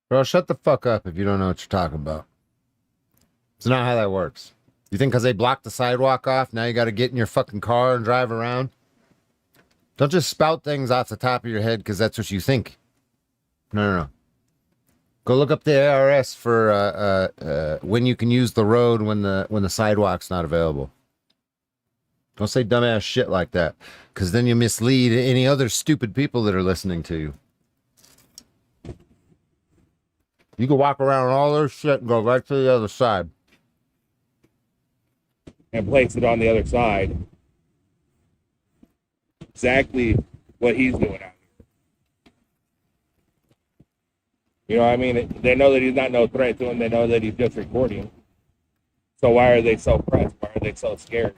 Speaker 3: Bro, shut the fuck up if you don't know what you're talking about. It's not how that works. You think because they blocked the sidewalk off, now you got to get in your fucking car and drive around? Don't just spout things off the top of your head because that's what you think. No. Go look up the ARS for when you can use the road when the sidewalk's not available. Don't say dumbass shit like that, because then you mislead any other stupid people that are listening to you. You can walk around all their shit and go right to the other side.
Speaker 4: And place it on the other side. Exactly what he's doing out here. You know what I mean? They know that he's not no threat to them. They know that he's just recording. So why are they so pressed? Why are they so scared?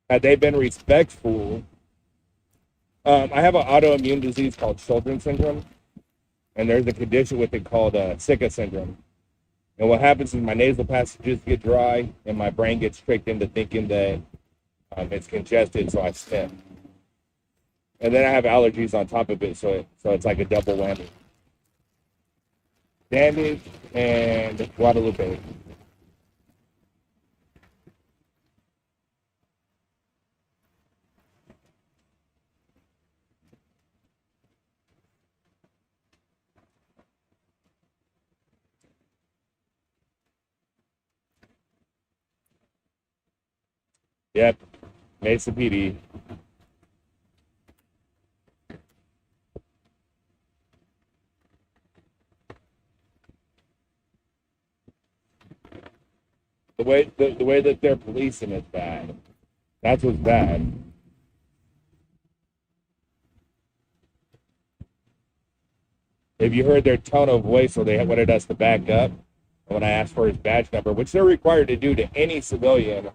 Speaker 4: Had they been respectful, I have an autoimmune disease called Sjogren's syndrome, and there's a condition with it called Zika syndrome. And what happens is my nasal passages get dry, and my brain gets tricked into thinking that it's congested, so I sniff. And then I have allergies on top of it, so it's like a double whammy. Damage and Guadalupe. Yep, Mesa PD. The way that they're policing is bad. That's what's bad. If you heard their tone of voice, or they wanted us to back up when I asked for his badge number, which they're required to do to any civilian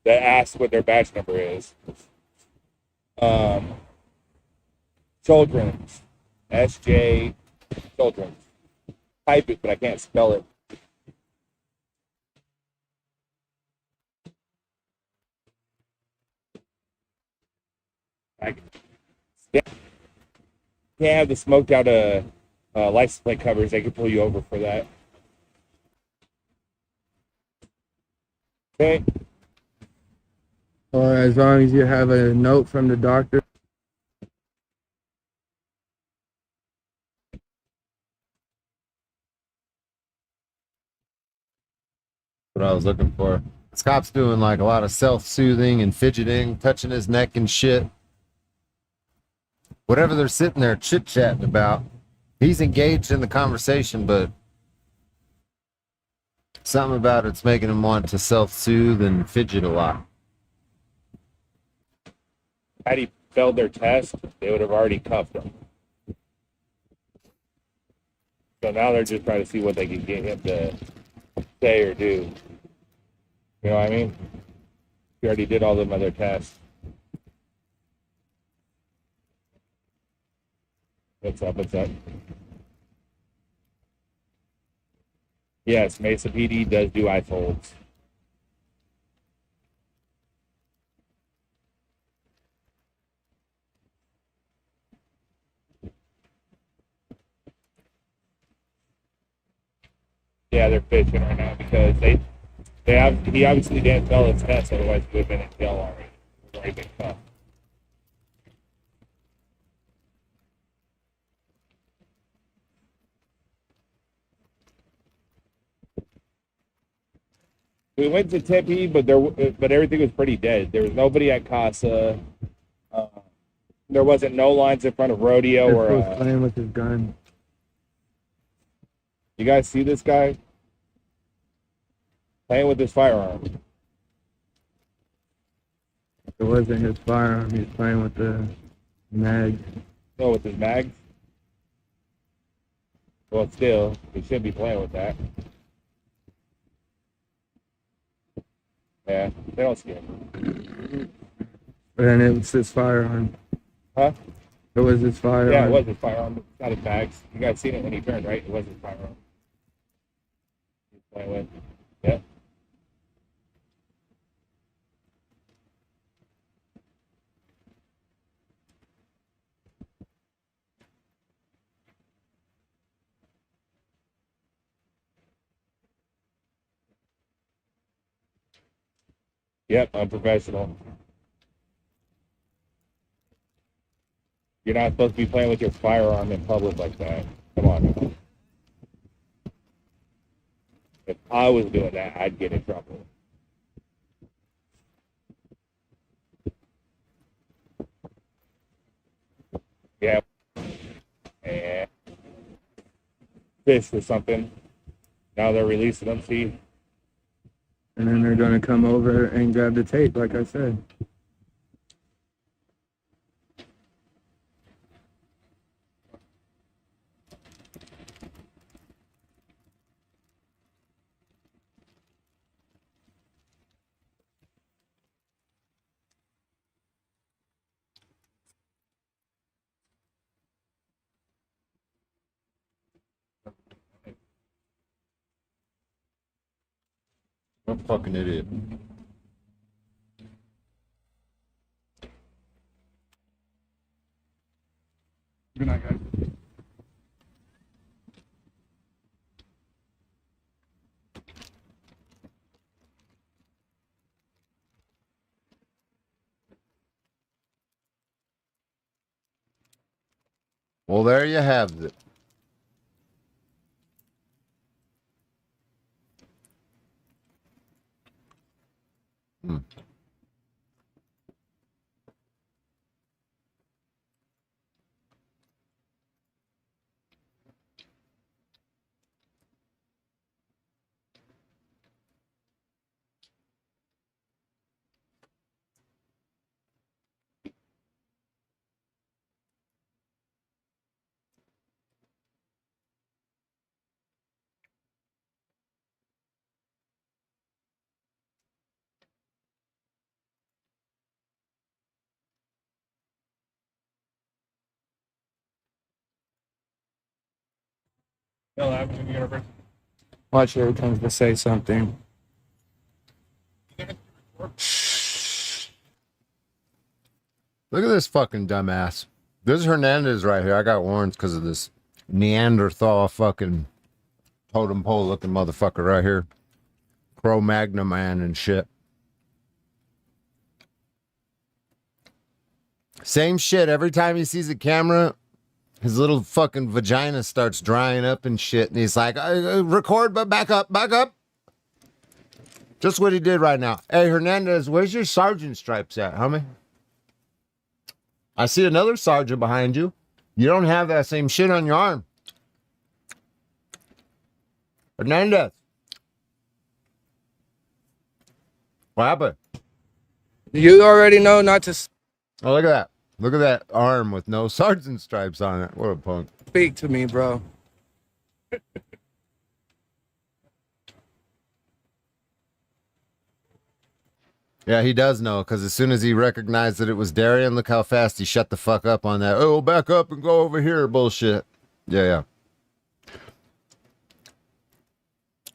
Speaker 4: that asks what their badge number is. Children's. S.J. Children's. Type it, but I can't spell it. I can't have the smoked out license plate covers. They can pull you over for that. Okay.
Speaker 7: Or as long as you have a note from the doctor.
Speaker 3: What I was looking for. This cop's doing like a lot of self-soothing and fidgeting, touching his neck and shit. Whatever they're sitting there chit-chatting about, he's engaged in the conversation, but something about it's making him want to self-soothe and fidget a lot.
Speaker 4: Had he failed their test, they would have already cuffed him. So now they're just trying to see what they can get him to say or do. You know what I mean? He already did all them other tests. What's up? Yes, Mesa PD does do ice holds. Yeah, they're fishing right now because he obviously didn't fail his test, otherwise he would have been in jail already. He's already been cuffed. We went to Tempe, but everything was pretty dead. There was nobody at Casa. There wasn't no lines in front of Rodeo
Speaker 7: This
Speaker 4: or.
Speaker 7: was playing with his gun.
Speaker 4: You guys see this guy playing with his firearm?
Speaker 7: It wasn't his firearm. He was playing with the mag.
Speaker 4: No, with his mags. Well, still, they shouldn't be playing with that. Yeah, they don't scare me.
Speaker 7: And it was his firearm.
Speaker 4: Huh?
Speaker 7: It was his firearm.
Speaker 4: Yeah, it was his firearm. It's not his bags. You guys seen it when he turned, right? It was his firearm. He's playing with. Yeah. Yep, unprofessional. You're not supposed to be playing with your firearm in public like that. Come on now. If I was doing that, I'd get in trouble. Yeah. And fish or something. Now they're releasing them, see?
Speaker 7: And then they're gonna come over and grab the tape, like I said.
Speaker 3: I'm a fucking idiot.
Speaker 2: Good night, guys.
Speaker 3: Well, there you have it. Hmm.
Speaker 6: Hill Avenue University.
Speaker 7: Watch here it comes to say something.
Speaker 3: Look at this fucking dumbass. This is Hernandez right here. I got warrants because of this Neanderthal fucking totem pole looking motherfucker right here. Cro-Magna man and shit. Same shit. Every time he sees a camera, his little fucking vagina starts drying up and shit. And he's like, record, but back up, back up. Just what he did right now. Hey, Hernandez, where's your sergeant stripes at, homie? I see another sergeant behind you. You don't have that same shit on your arm. Hernandez. What happened?
Speaker 7: You already know not to
Speaker 3: Oh, look at that. Look at that arm with no sergeant stripes on it. What a punk.
Speaker 7: speak to me, bro.
Speaker 3: Yeah, he does know, because as soon as he recognized that it was Darian, look how fast he shut the fuck up on that. Oh, back up and go over here bullshit. Yeah.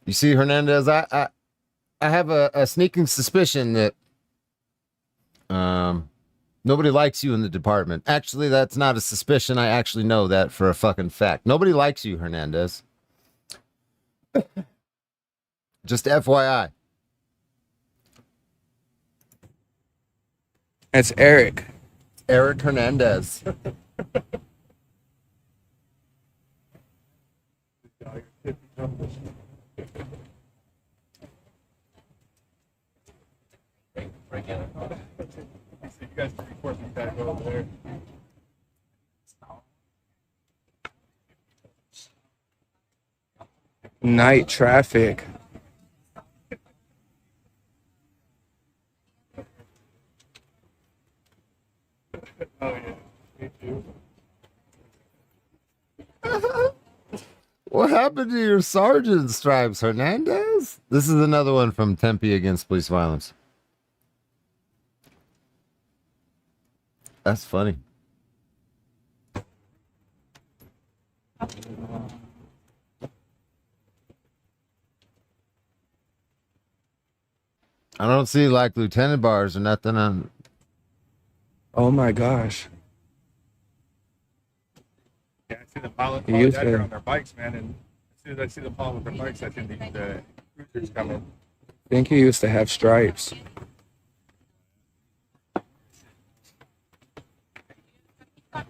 Speaker 3: You see, Hernandez, I have a sneaking suspicion that nobody likes you in the department. Actually, that's not a suspicion. I actually know that for a fucking fact. Nobody likes you, Hernandez. Just FYI.
Speaker 7: It's Eric.
Speaker 3: Eric Hernandez.
Speaker 6: You guys can report me back over there.
Speaker 7: Night traffic.
Speaker 6: Oh yeah, me too.
Speaker 3: your sergeant stripes, Hernandez. This is another one from Tempe against police violence. That's funny. I don't see like lieutenant bars or nothing on.
Speaker 7: Oh my gosh.
Speaker 6: Yeah, I see them piling
Speaker 7: He used
Speaker 6: out here
Speaker 7: to-
Speaker 6: on their bikes, man. And as soon as I see them piling with their bikes, I think the cruisers coming.
Speaker 7: I think he used to have stripes.
Speaker 3: I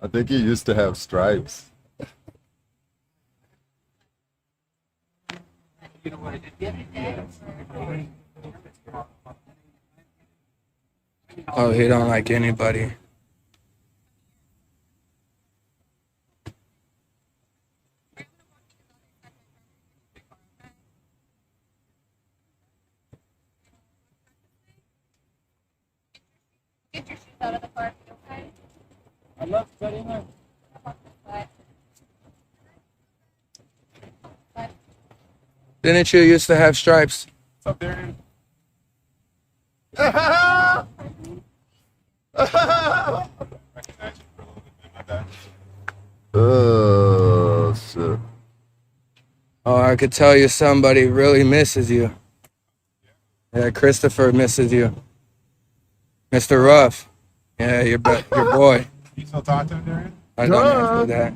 Speaker 3: think he used to have stripes.
Speaker 7: Oh, he don't like anybody.
Speaker 8: Get your shoes out of the car, okay?
Speaker 5: I love studying her.
Speaker 7: Didn't you used to have stripes?
Speaker 6: What's up, Darren? Recognize you for a little bit, my bad.
Speaker 3: Oh, shit.
Speaker 7: Oh, I could tell you somebody really misses you. Yeah, Christopher misses you. Mr. Ruff. Yeah, your boy.
Speaker 6: You still talk to him, Darren?
Speaker 7: I don't answer that.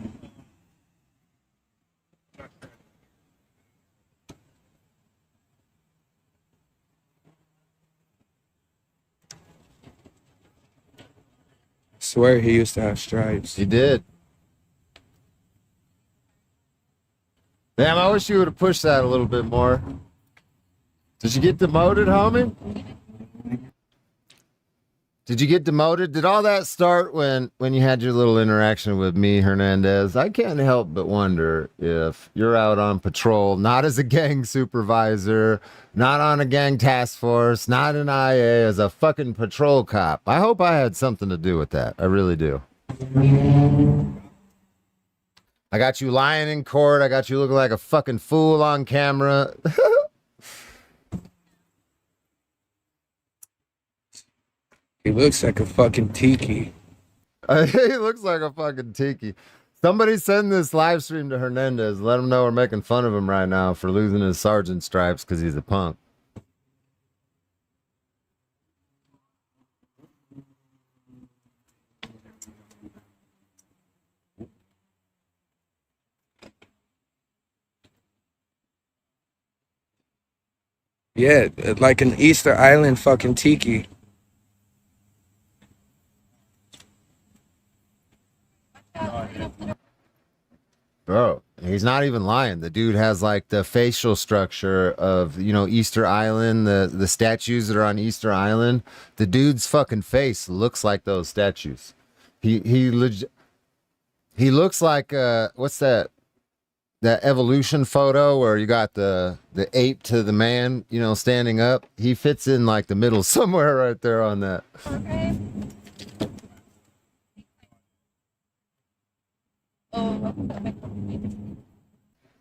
Speaker 7: Swear he used to have stripes.
Speaker 3: He did. Damn, I wish you would have pushed that a little bit more. Did you get demoted, homie? Did you get demoted? Did all that start when you had your little interaction with me, Hernandez? I can't help but wonder if you're out on patrol, not as a gang supervisor, not on a gang task force, not an IA, as a fucking patrol cop. I hope I had something to do with that. I really do. I got you lying in court. I got you looking like a fucking fool on camera.
Speaker 7: He looks like a fucking tiki.
Speaker 3: He looks like a fucking tiki. Somebody send this live stream to Hernandez. Let him know we're making fun of him right now for losing his sergeant stripes because he's a punk.
Speaker 7: Yeah, like an Easter Island fucking tiki.
Speaker 3: Bro, he's not even lying. The dude has like the facial structure of, Easter Island, the statues that are on Easter Island. The dude's fucking face looks like those statues. He looks like what's that evolution photo where you got the ape to the man, standing up. He fits in like the middle somewhere right there on that.
Speaker 8: Okay.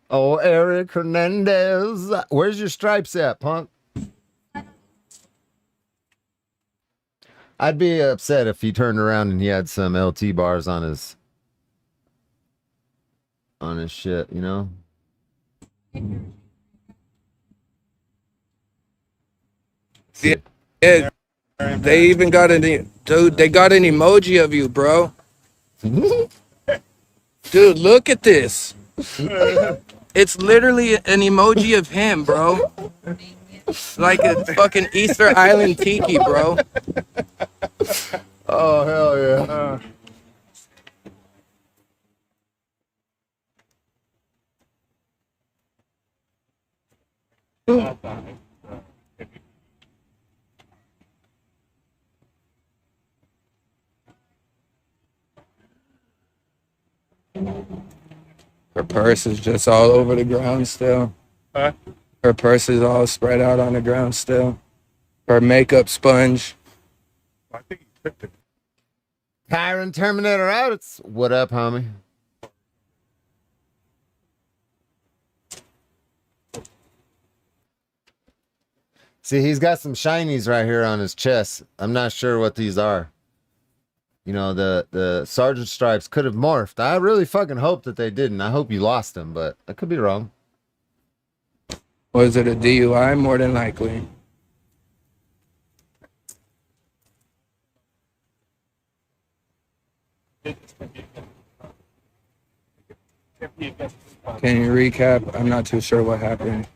Speaker 3: Oh, Eric Hernandez. Where's your stripes at, punk? I'd be upset if he turned around and he had some LT bars on his shit,
Speaker 7: Yeah, they even got they got an emoji of you, bro. Dude, look at this. It's literally an emoji of him, bro. Like a fucking Easter Island tiki, bro.
Speaker 3: Oh, hell yeah.
Speaker 7: Her purse is just all over the ground still.
Speaker 6: Huh?
Speaker 7: Her purse is all spread out on the ground still. Her makeup sponge.
Speaker 6: I think he tripped it.
Speaker 3: Kyron Terminator out. It's what up, homie? See, he's got some shinies right here on his chest. I'm not sure what these are. You know, the sergeant stripes could have morphed. I really fucking hope that they didn't. I hope you lost them, but I could be wrong.
Speaker 7: Was it a DUI? More than likely. Can you recap? I'm not too sure what happened.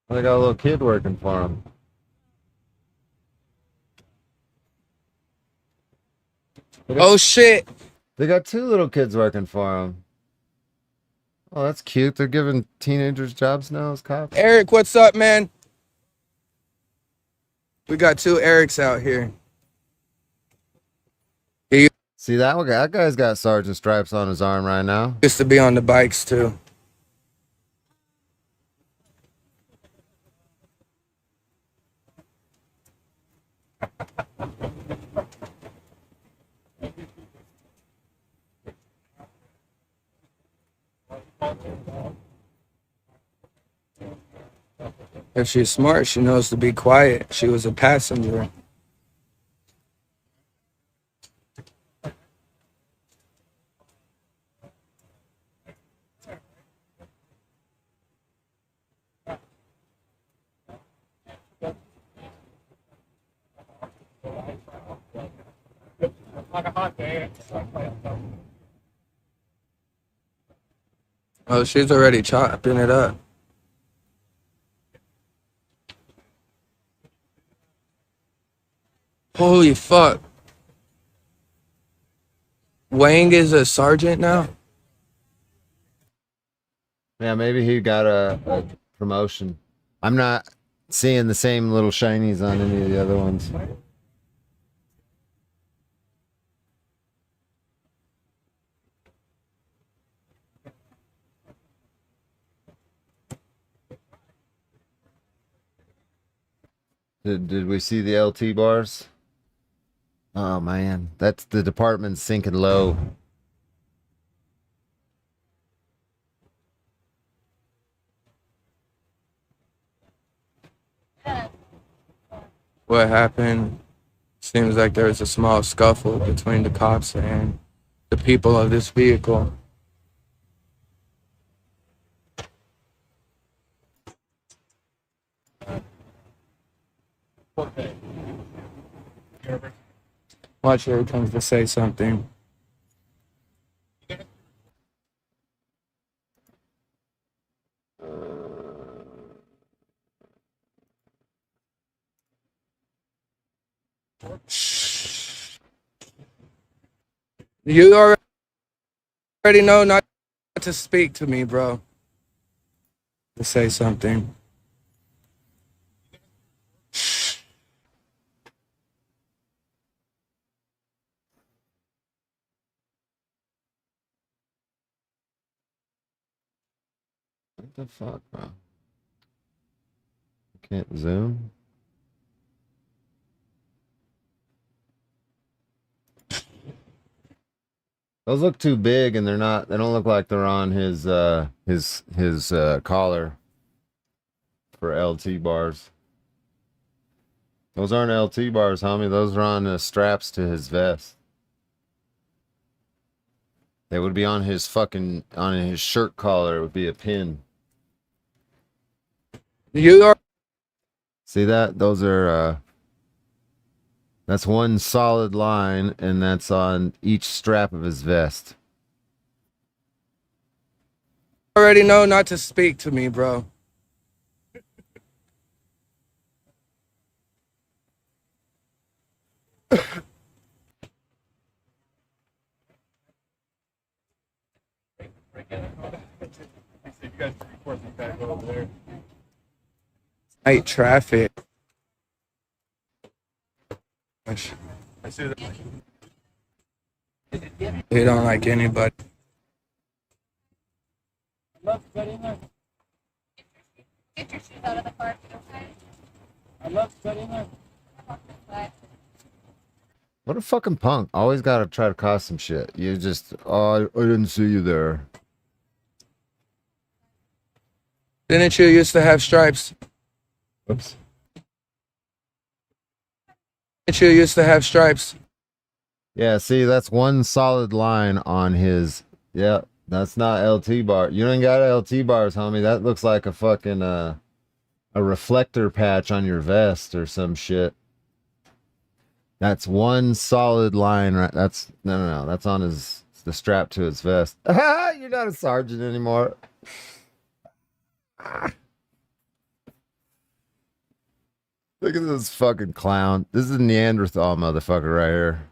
Speaker 3: They got a little kid working for him.
Speaker 7: Oh shit!
Speaker 3: They got two little kids working for him. Oh, that's cute. They're giving teenagers jobs now as cops.
Speaker 7: Eric, what's up, man? We got two Erics out here. He
Speaker 3: See that one? That guy's got sergeant stripes on his arm right now.
Speaker 7: used to be on the bikes too. If she's smart, she knows to be quiet. She was a passenger. Oh, she's already chopping it up. Holy fuck. Wang is a sergeant now?
Speaker 3: Yeah, maybe he got a promotion. I'm not seeing the same little shinies on any of the other ones. Did we see the LT bars? Oh man, that's the department sinking low.
Speaker 7: What happened? Seems like there was a small scuffle between the cops and the people of this vehicle. Watch here, he comes to say something. You already know not to speak to me, bro. To say something.
Speaker 3: What the fuck, bro? Can't zoom. Those look too big, and they're not. They don't look like they're on his collar for LT bars. Those aren't LT bars, homie. Those are on the straps to his vest. They would be on his shirt collar. It would be a pin.
Speaker 7: You are
Speaker 3: See that? Those are that's one solid line, and that's on each strap of his vest.
Speaker 7: already know not to speak to me, bro.
Speaker 6: He said, you guys can report these guys over there.
Speaker 7: Night traffic.
Speaker 6: I see that.
Speaker 7: They don't like anybody.
Speaker 8: Get your shoes out of the car, okay?
Speaker 3: What a fucking punk. Always got to try to cause some shit. You just, oh, I didn't see you there.
Speaker 7: Didn't you used to have stripes?
Speaker 3: Oops.
Speaker 7: Didn't you used to have stripes?
Speaker 3: Yeah, see, that's one solid line on his. Yeah, that's not LT bar. You ain't got LT bars, homie. That looks like a fucking a reflector patch on your vest or some shit. That's one solid line, right? That's no. That's on the strap to his vest. You're not a sergeant anymore. Look at this fucking clown. This is a Neanderthal motherfucker right here.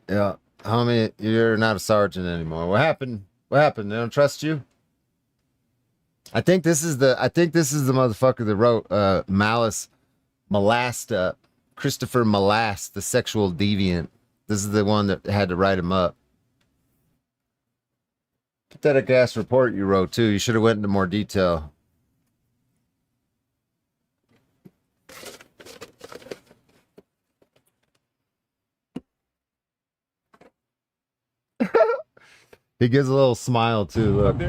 Speaker 3: Yeah, homie, you're not a sergeant anymore. What happened? What happened? They don't trust you? I think this is the motherfucker that wrote Malice Molasta, Christopher Malast, the sexual deviant. This is the one that had to write him up. Pathetic ass report you wrote too. You should have went into more detail. He gives a little smile too. Look.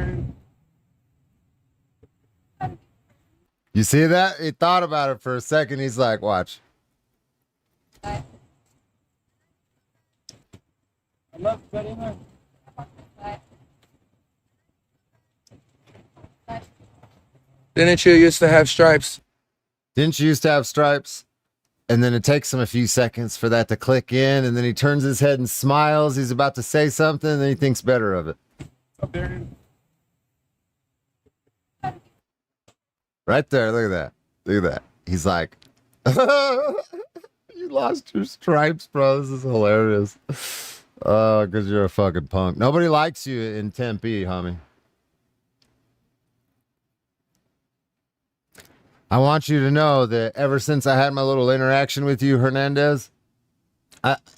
Speaker 3: You see that? He thought about it for a second. He's like, watch.
Speaker 7: Didn't you used to have stripes?
Speaker 3: Didn't you used to have stripes? And then it takes him a few seconds for that to click in, and then he turns his head and smiles. He's about to say something, and then he thinks better of it. Right there, look at that. Look at that. He's like, you lost your stripes, bro. This is hilarious. Oh, because you're a fucking punk. Nobody likes you in Tempe, homie. I want you to know that ever since I had my little interaction with you, Hernandez,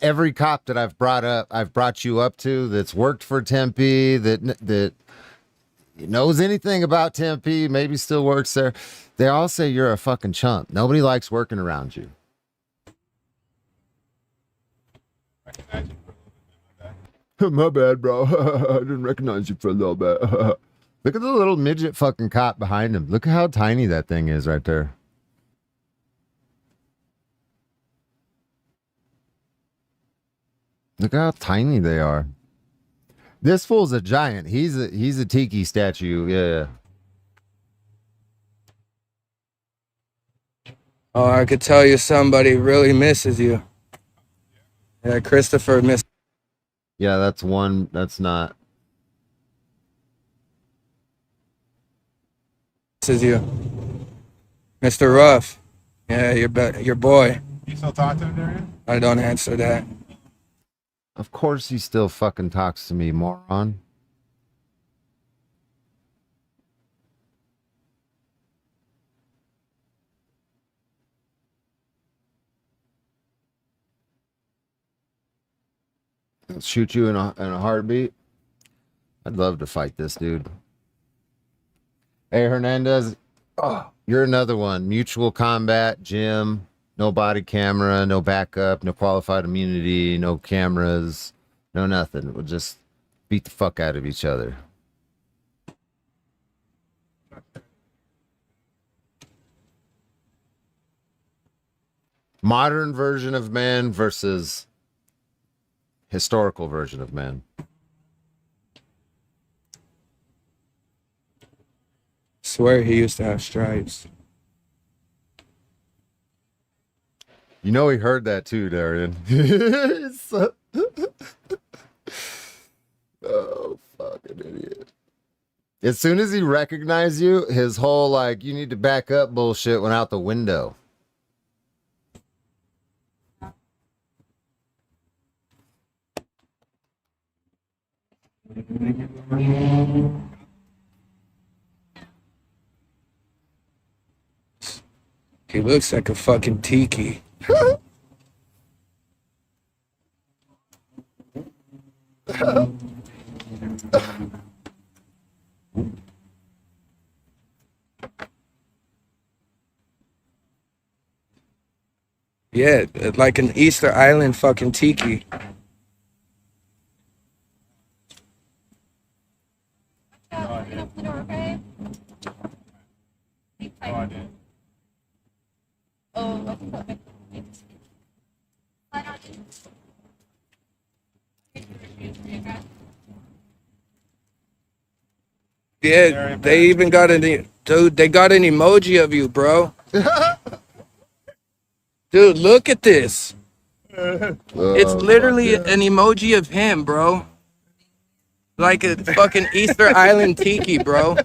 Speaker 3: every cop that I've brought you up to that's worked for Tempe, that knows anything about Tempe, maybe still works there, they all say you're a fucking chump. Nobody likes working around you. My bad, bro. I didn't recognize you for a little bit. Look at the little midget fucking cop behind him. Look at how tiny that thing is right there. Look how tiny they are. This fool's a giant. He's a tiki statue. Yeah.
Speaker 7: Oh, I could tell you somebody really misses you. Yeah, Christopher misses
Speaker 3: Yeah, that's one. That's not.
Speaker 7: you. Mr. Ruff. Yeah, your boy.
Speaker 6: You still talk to him, Darian?
Speaker 7: I don't answer that.
Speaker 3: Of course he still fucking talks to me, moron. I'll shoot you in a heartbeat. I'd love to fight this dude. Hey, Hernandez. Oh, you're another one. Mutual combat, gym, no body camera, no backup, no qualified immunity, no cameras, no nothing. We'll just beat the fuck out of each other. Modern version of man versus historical version of man.
Speaker 7: Swear he used to have stripes.
Speaker 3: You know he heard that too, Darian. Oh, fucking idiot. As soon as he recognized you, his whole like, you need to back up bullshit went out the window.
Speaker 7: He looks like a fucking tiki. Yeah, like an Easter Island fucking tiki. Yeah, they even got dude, they got an emoji of you, bro. Dude, look at this. It's literally an emoji of him, bro. Like a fucking Easter Island tiki, bro.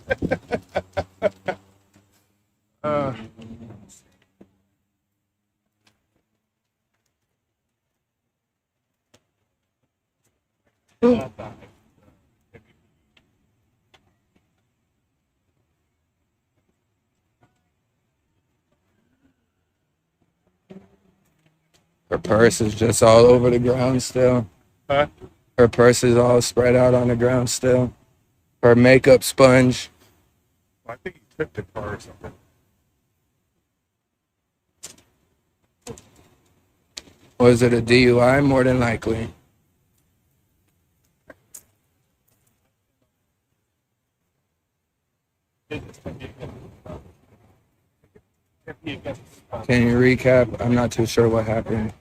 Speaker 7: Her purse is just all over the ground still.
Speaker 6: Huh?
Speaker 7: Her purse is all spread out on the ground still. Her makeup sponge.
Speaker 6: I think he took the car or something.
Speaker 7: Was it a DUI? More than likely. Can you recap? I'm not too sure what happened.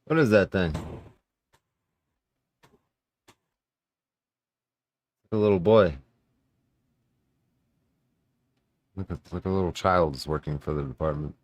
Speaker 3: What is that thing? A little boy. Look, it's like a little child is working for the department.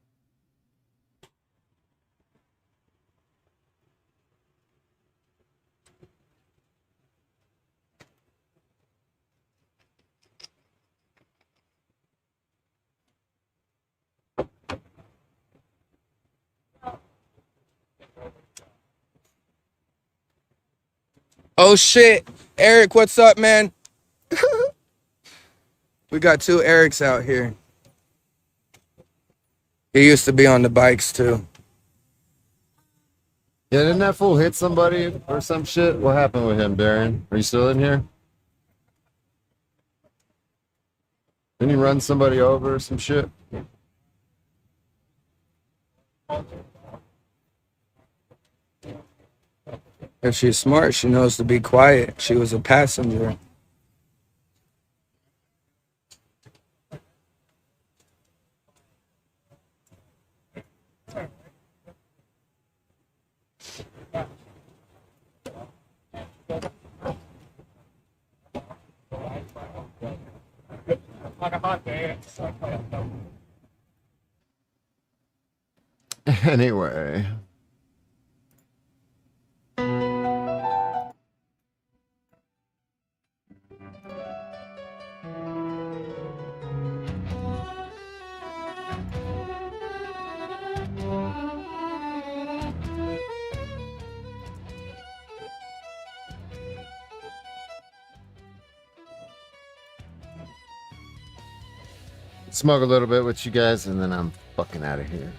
Speaker 7: Oh shit. Eric, what's up, man? We got two Erics out here. He used to be on the bikes too.
Speaker 3: Yeah, didn't that fool hit somebody or some shit? What happened with him, Darren? Are you still in here? Didn't he run somebody over or some shit?
Speaker 7: If she's smart, she knows to be quiet. She was a passenger.
Speaker 3: Anyway. Smoke a little bit with you guys, and then I'm fucking out of here.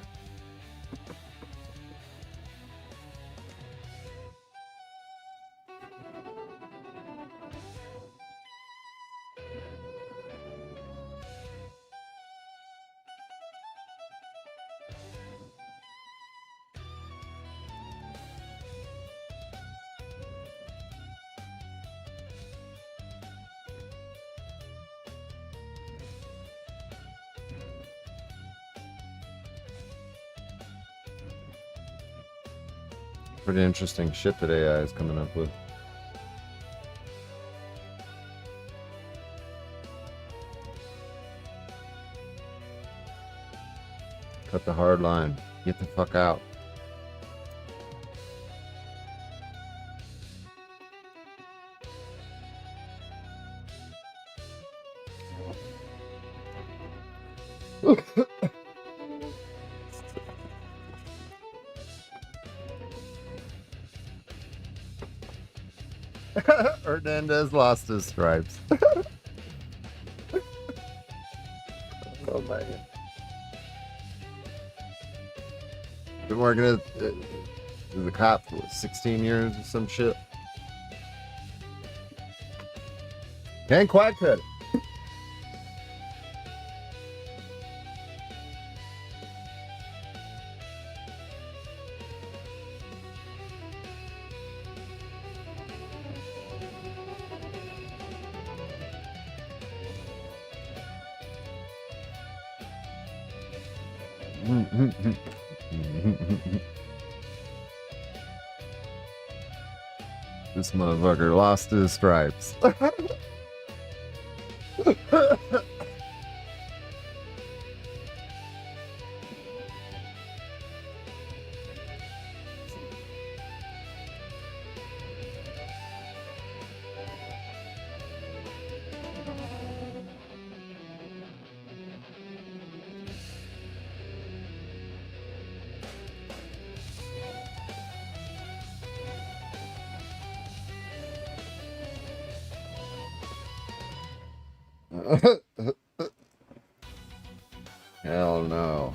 Speaker 3: Pretty interesting shit that AI is coming up with. Cut the hard line. Get the fuck out. Hernandez lost his stripes. Oh man. Been working at the cop for 16 years or some shit. Can't quite cut it. This motherfucker lost his stripes. Hell no.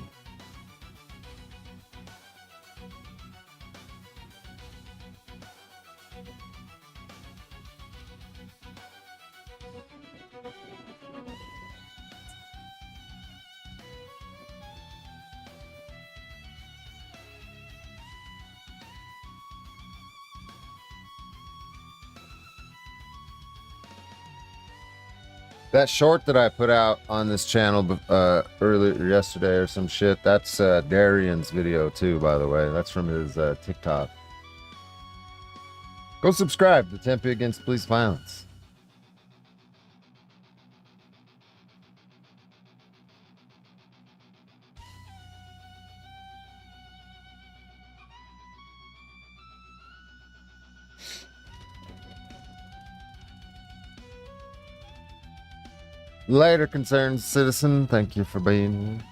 Speaker 3: That short that I put out on this channel earlier yesterday or some shit, that's Darian's video too, by the way. That's from his TikTok. Go subscribe to Tempe Against Police Violence. Later, concerned citizen. Thank you for being here.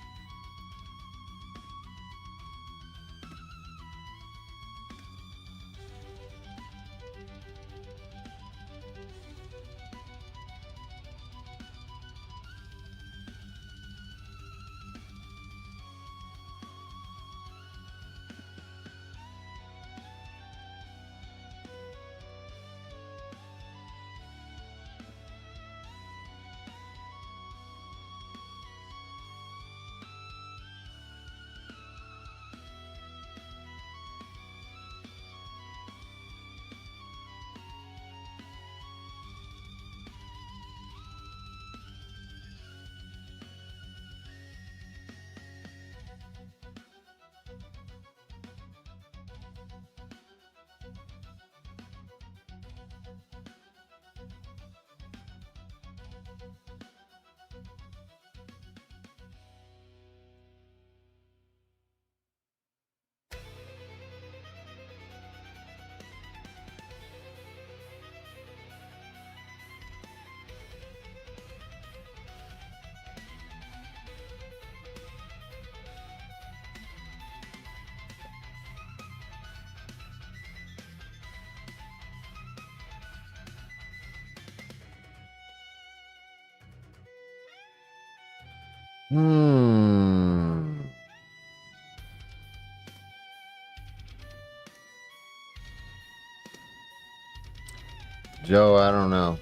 Speaker 3: Joe, I don't know.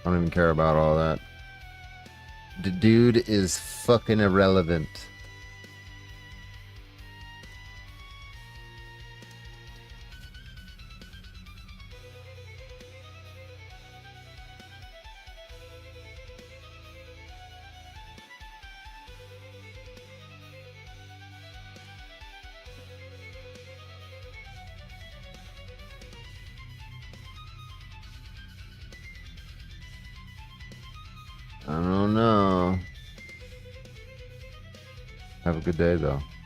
Speaker 3: I don't even care about all that. The dude is fucking irrelevant. I don't know. Have a good day, though.